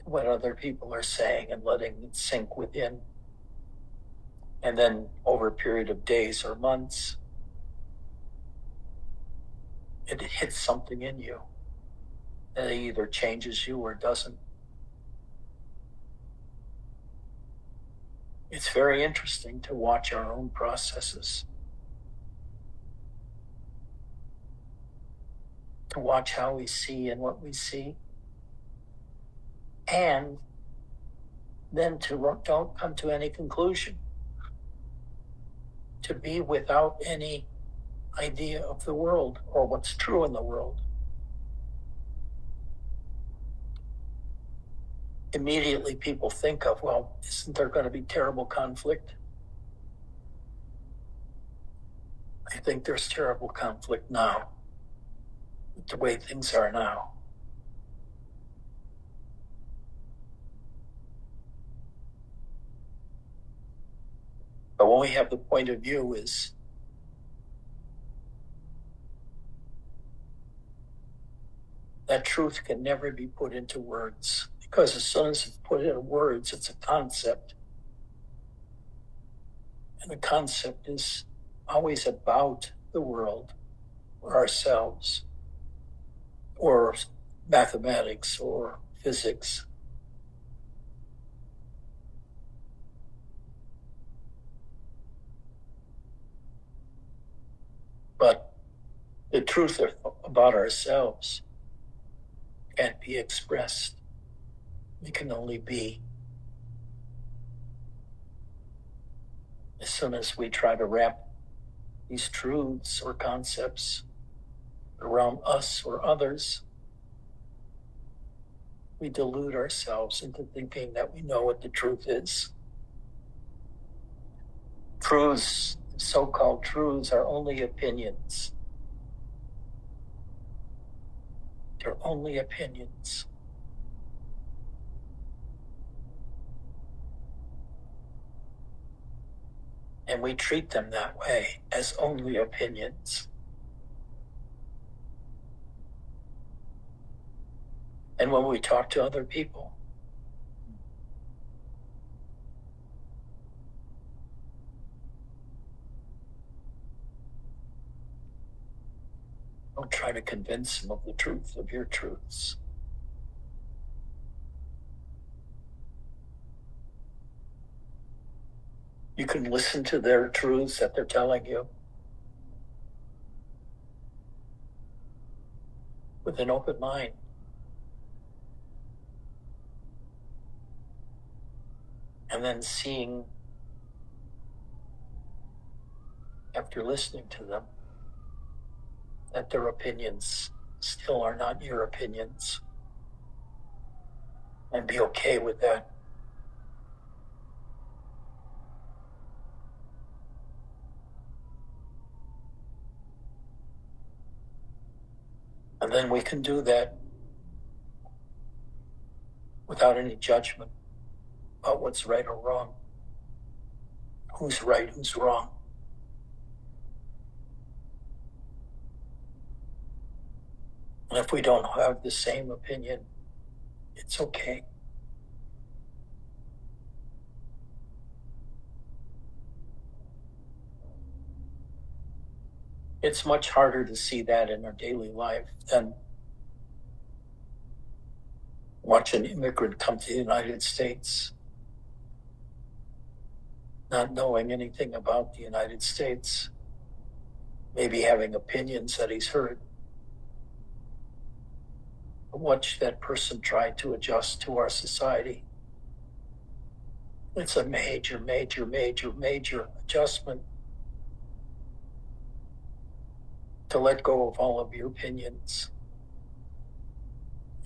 to what other people are saying and letting it sink within. And then over a period of days or months, it hits something in you that either changes you or doesn't. It's very interesting to watch our own processes, to watch how we see and what we see, and then don't come to any conclusion, to be without any idea of the world or what's true in the world. Immediately people think of, well, isn't there going to be terrible conflict? I think there's terrible conflict now, with the way things are now. But when we have the point of view is that truth can never be put into words, because as soon as it's put into words, it's a concept. And the concept is always about the world, or ourselves, or mathematics, or physics. But the truth about ourselves can't be expressed. It can only be. As soon as we try to wrap these truths or concepts around us or others, we delude ourselves into thinking that we know what the truth is. Truths, so-called truths, are only opinions. They're only opinions. And we treat them that way, as only opinions. And when we talk to other people, don't try to convince them of the truth of your truths. You can listen to their truths that they're telling you with an open mind. And then seeing, after listening to them, that their opinions still are not your opinions. And be okay with that. And then we can do that without any judgment about what's right or wrong, who's right, who's wrong. And if we don't have the same opinion, it's okay. It's much harder to see that in our daily life than watch an immigrant come to the United States, not knowing anything about the United States, maybe having opinions that he's heard. But watch that person try to adjust to our society. It's a major, major, major, major adjustment to let go of all of your opinions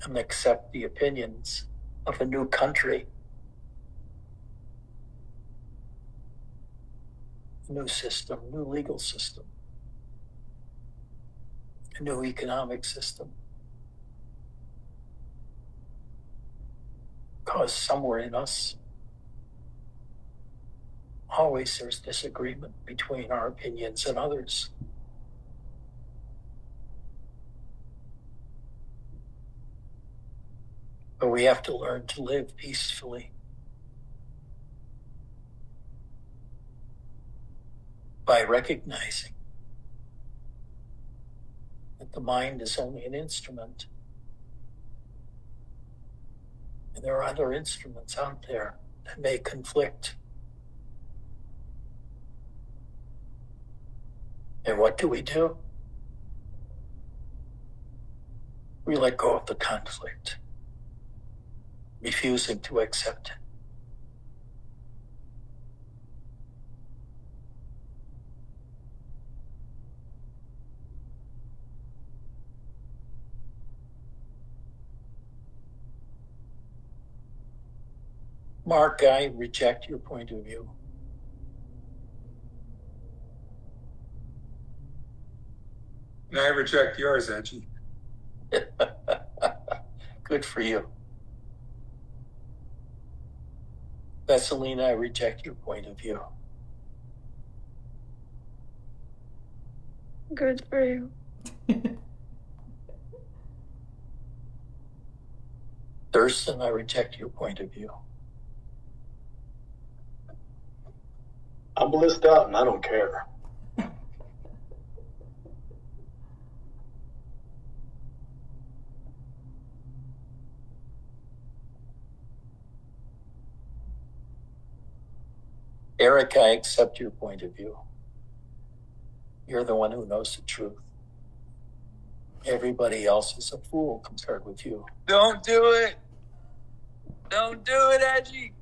and accept the opinions of a new country, a new system, new legal system, a new economic system. Because somewhere in us, always there's disagreement between our opinions and others. But we have to learn to live peacefully by recognizing that the mind is only an instrument. And there are other instruments out there that may conflict And what do? We let go of the conflict, refusing to accept it. Mark, I reject your point of view. And I reject yours, Edgy. Good for you. Vaseline, I reject your point of view. Good for you. Thurston, I reject your point of view. I'm blissed out and I don't care. Eric, I accept your point of view. You're the one who knows the truth. Everybody else is a fool compared with you. Don't do it. Don't do it, Edgy.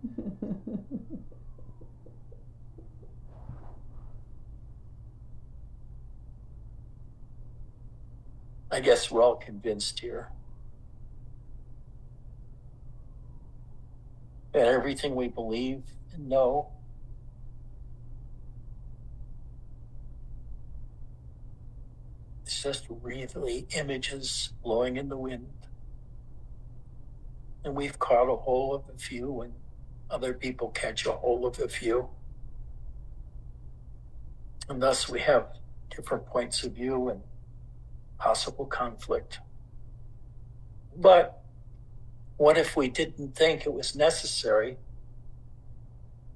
I guess we're all convinced here that everything we believe and know is just really images blowing in the wind. And we've caught a hold of a few, and other people catch a hold of a few. And thus we have different points of view and possible conflict. But what if we didn't think it was necessary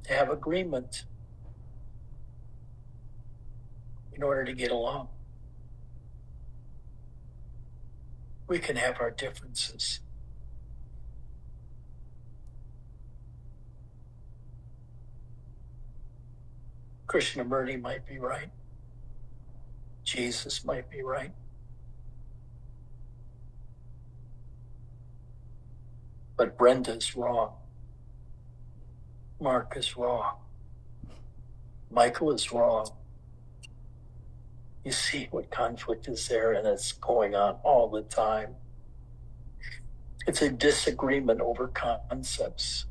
to have agreement in order to get along? We can have our differences. Krishnamurti might be right. Jesus might be right. But Brenda's wrong. Mark is wrong. Michael is wrong. You see what conflict is there, and it's going on all the time. It's a disagreement over concepts,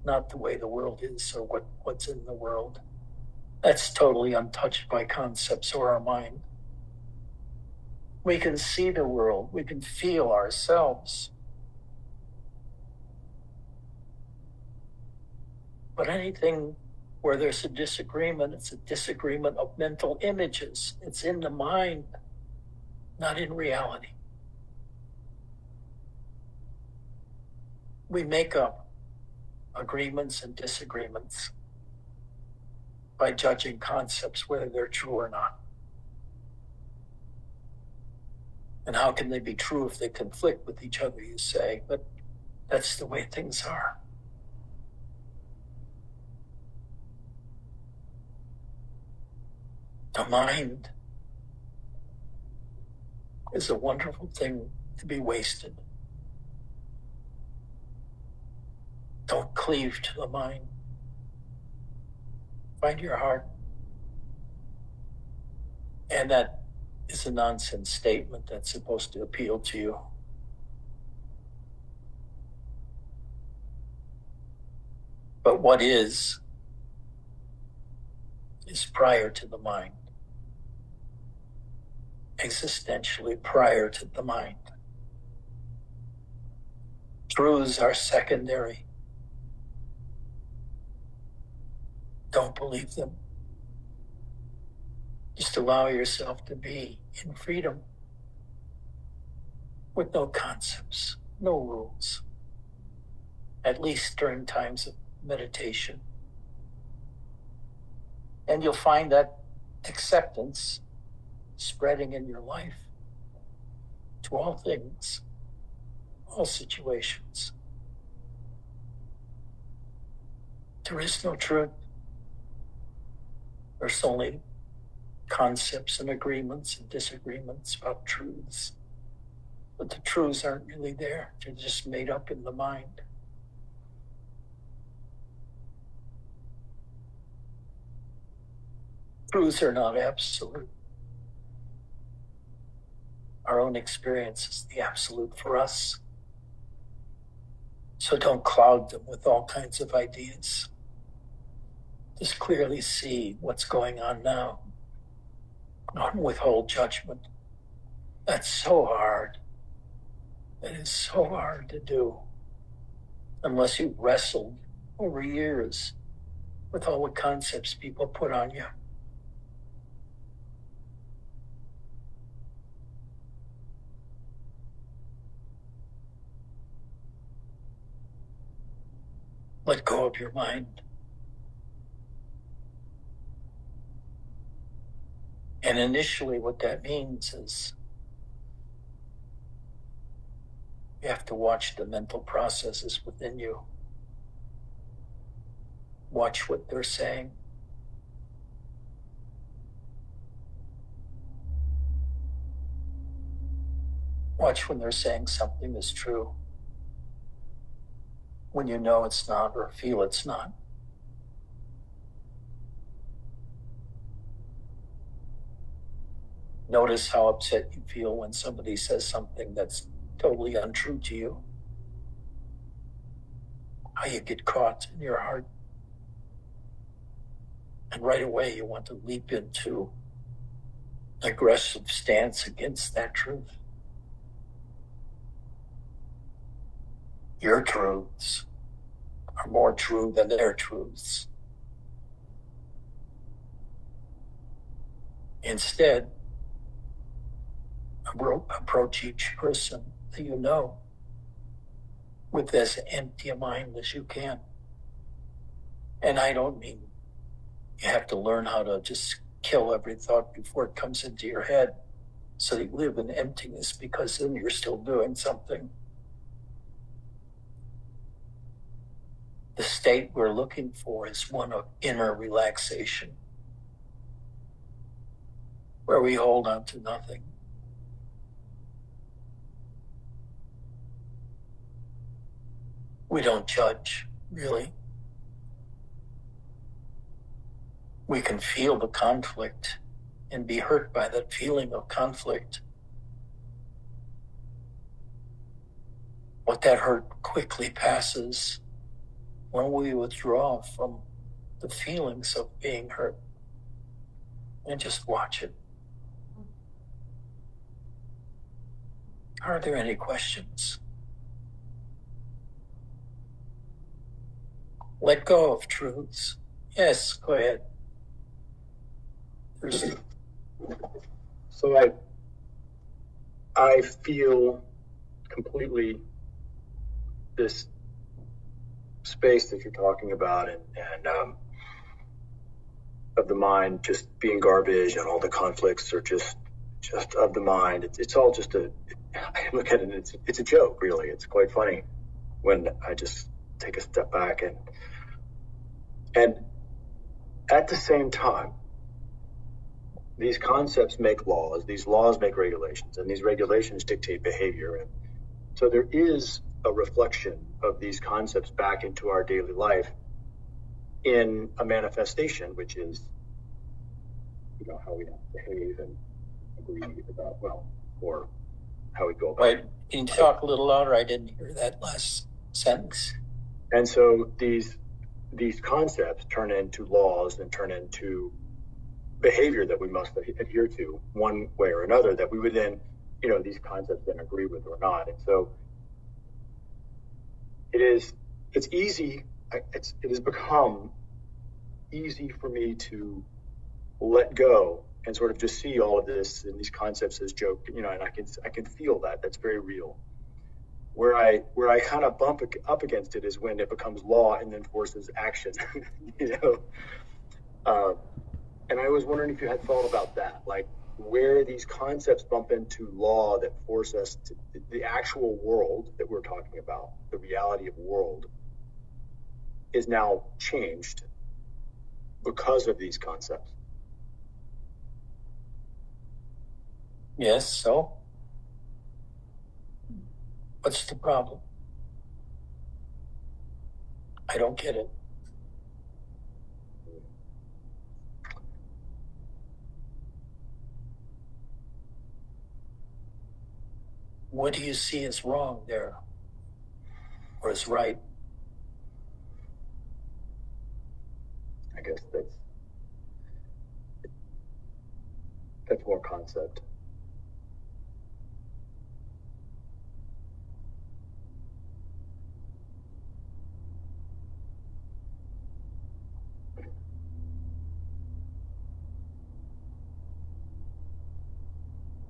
not the way the world is or what's in the world. That's totally untouched by concepts or our mind. We can see the world. We can feel ourselves. But anything where there's a disagreement, it's a disagreement of mental images. It's in the mind, not in reality. We make up agreements and disagreements by judging concepts, whether they're true or not. And how can they be true if they conflict with each other, you say? But that's the way things are. The mind is a wonderful thing to be wasted. Don't cleave to the mind. Find your heart. And that is a nonsense statement that's supposed to appeal to you. But what is prior to the mind. Existentially prior to the mind. Truths are secondary. Don't believe them. Just allow yourself to be in freedom with no concepts, no rules, at least during times of meditation. And you'll find that acceptance spreading in your life to all things, all situations. There is no truth. There's only concepts and agreements and disagreements about truths. But the truths aren't really there. They're just made up in the mind. Truths are not absolute. Our own experience is the absolute for us. So don't cloud them with all kinds of ideas. Just clearly see what's going on now. Don't withhold judgment. That's so hard. It is so hard to do unless you've wrestled over years with all the concepts people put on you. Let go of your mind. And initially what that means is you have to watch the mental processes within you. Watch what they're saying. Watch when they're saying something is true, when you know it's not or feel it's not. Notice how upset you feel when somebody says something that's totally untrue to you. How you get caught in your heart. And right away you want to leap into an aggressive stance against that truth. Your truths are more true than their truths. Instead, approach each person that you know with as empty a mind as you can. And I don't mean you have to learn how to just kill every thought before it comes into your head so that you live in emptiness, because then you're still doing something. The state we're looking for is one of inner relaxation, where we hold on to nothing. We don't judge, really. We can feel the conflict and be hurt by that feeling of conflict. But that hurt quickly passes when we withdraw from the feelings of being hurt and just watch it. Are there any questions? Let go of truths. Yes, go ahead. So I feel completely this space that you're talking about, and of the mind just being garbage, and all the conflicts are just of the mind. It's all just I look at it and it's a joke, really. It's quite funny when I just take a step back and at the same time, these concepts make laws, these laws make regulations, and these regulations dictate behavior. And so there is a reflection of these concepts back into our daily life in a manifestation, which is, how we behave and agree about, or how we go about. Wait, can you talk a little louder? I didn't hear that last sentence. And so these concepts turn into laws and turn into behavior that we must adhere to one way or another, that we would then, these concepts then agree with or not. And so it has become easy for me to let go and sort of just see all of this and these concepts as joke, and I can feel that. That's very real. Where I kind of bump up against it is when it becomes law and then forces action, And I was wondering if you had thought about that, like where these concepts bump into law that force us to the actual world that we're talking about, the reality of world, is now changed because of these concepts. Yes, so? What's the problem? I don't get it. What do you see as wrong there? Or as right? I guess that's more concept.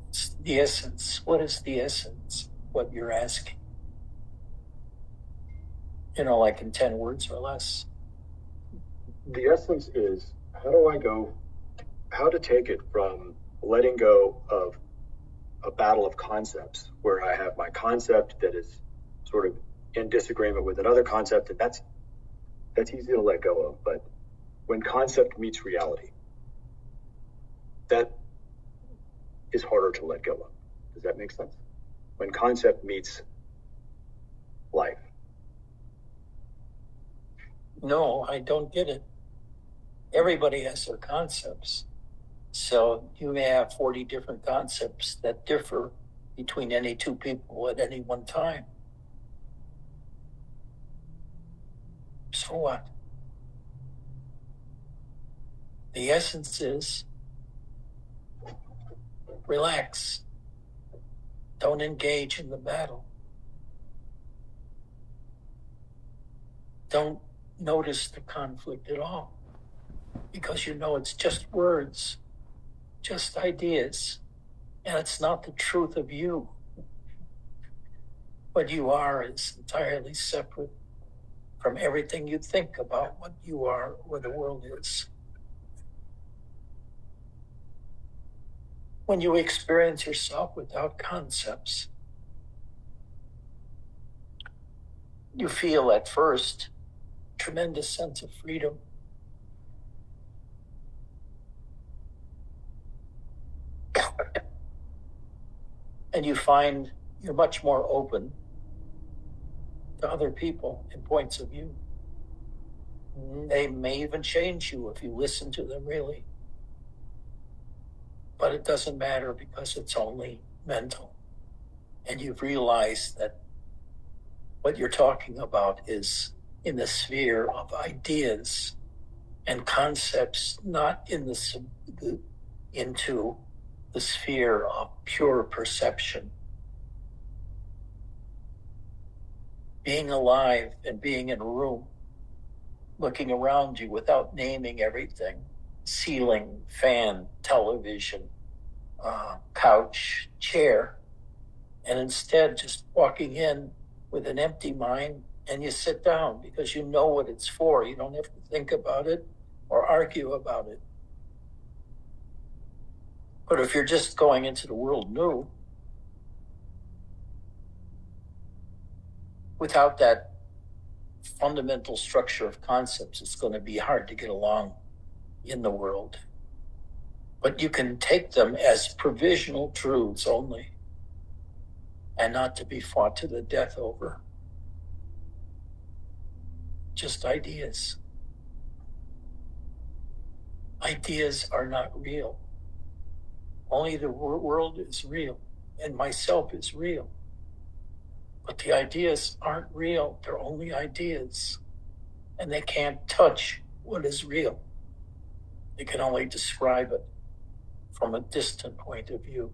It's the essence. What is the essence? What you're asking? Like in 10 words or less. The essence is, how to take it from letting go of a battle of concepts, where I have my concept that is sort of in disagreement with another concept, and that's easy to let go of. But when concept meets reality, that is harder to let go of. Does that make sense? When concept meets life. No, I don't get it. Everybody has their concepts. So you may have 40 different concepts that differ between any two people at any one time. So what? The essence is relax. Don't engage in the battle. Don't notice the conflict at all, because it's just words, just ideas, and it's not the truth of you. What you are is entirely separate from everything you think about what you are or the world is. When you experience yourself without concepts, you feel at first a tremendous sense of freedom. And you find you're much more open to other people and points of view. They may even change you if you listen to them really. But it doesn't matter, because it's only mental. And you've realized that what you're talking about is in the sphere of ideas and concepts, not into the sphere of pure perception. Being alive and being in a room, looking around you without naming everything, ceiling, fan, television, couch, chair, and instead just walking in with an empty mind, and you sit down because you know what it's for. You don't have to think about it or argue about it. But if you're just going into the world new, without that fundamental structure of concepts, it's going to be hard to get along in the world. But you can take them as provisional truths only, and not to be fought to the death over. Just ideas. Ideas are not real. Only the world is real, and myself is real. But the ideas aren't real. They're only ideas, and they can't touch what is real. They can only describe it from a distant point of view.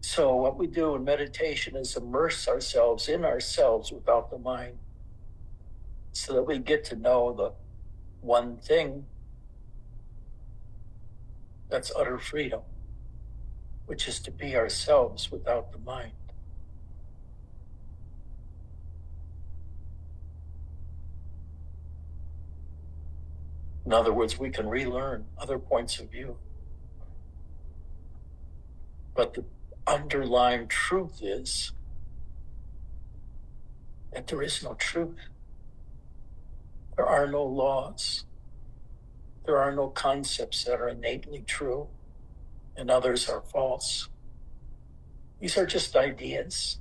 So what we do in meditation is immerse ourselves in ourselves without the mind, so that we get to know the one thing that's utter freedom, which is to be ourselves without the mind. In other words, we can relearn other points of view. But the underlying truth is that there is no truth. There are no laws. There are no concepts that are innately true. and others are false. These are just ideas,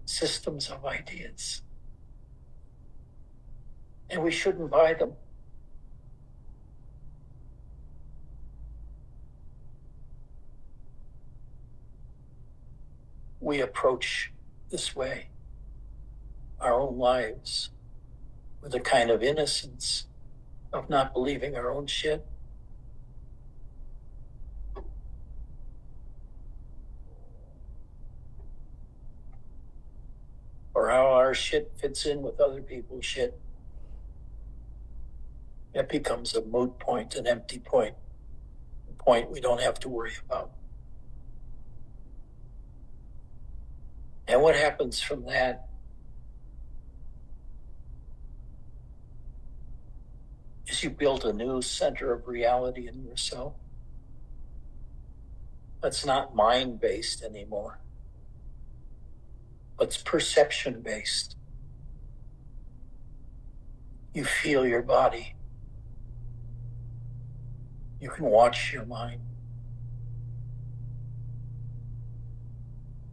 systems of ideas. And we shouldn't buy them. We approach this way our own lives with a kind of innocence of not believing our own shit. Or how our shit fits in with other people's shit. It becomes a moot point, an empty point, a point we don't have to worry about. And what happens from that is you build a new center of reality in yourself that's not mind-based anymore, but it's perception-based. You feel your body. You can watch your mind.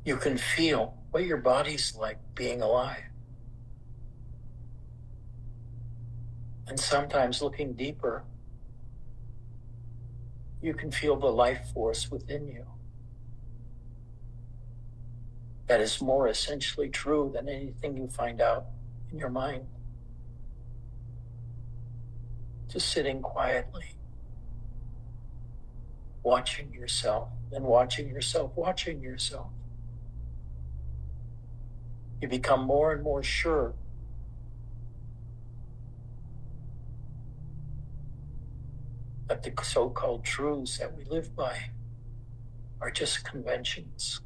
You can feel what your body's like being alive. And sometimes looking deeper, you can feel the life force within you that is more essentially true than anything you find out in your mind. Just sitting quietly, watching yourself, and watching yourself, watching yourself. You become more and more sure that the so-called truths that we live by are just conventions.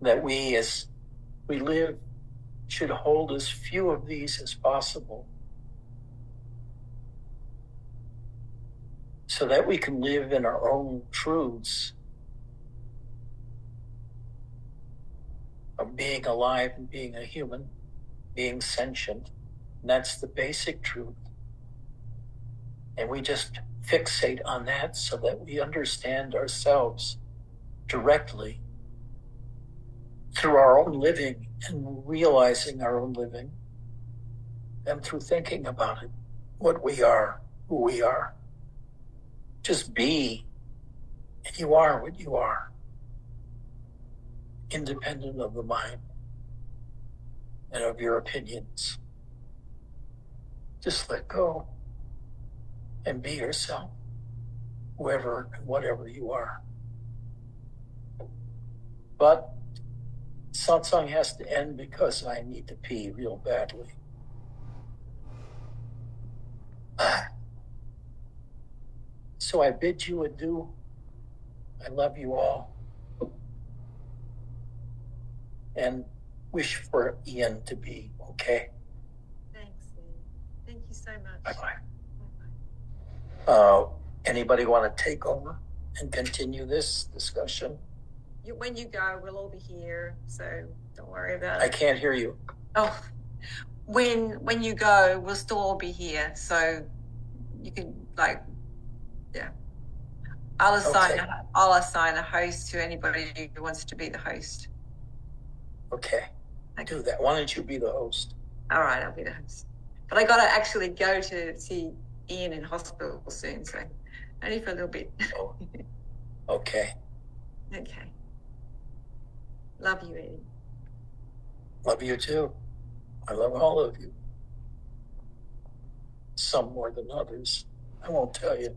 That we, as we live, should hold as few of these as possible so that we can live in our own truths of being alive and being a human, being sentient. And that's the basic truth. And we just fixate on that so that we understand ourselves directly through our own living and realizing our own living, and through thinking about it, what we are, who we are. Just be, and you are what you are, independent of the mind and of your opinions. Just let go and be yourself, whoever and whatever you are. But satsang has to end because I need to pee real badly. So I bid you adieu. I love you all. And wish for Ian to be okay. Thanks, Ed. Thank you so much. Bye-bye. Bye-bye. Anybody want to take over and continue this discussion? When you go, we'll all be here, so don't worry about I it. can't hear you. Oh, when you go, we'll still all be here, so you can, yeah. I'll assign a host to anybody who wants to be the host. Okay. Do that. Why don't you be the host? All right, I'll be the host. But I got to actually go to see Ian in hospital soon, so only for a little bit. Oh. Okay. Okay. Love you, Eddie. Love you too. I love all of you. Some more than others. I won't tell you.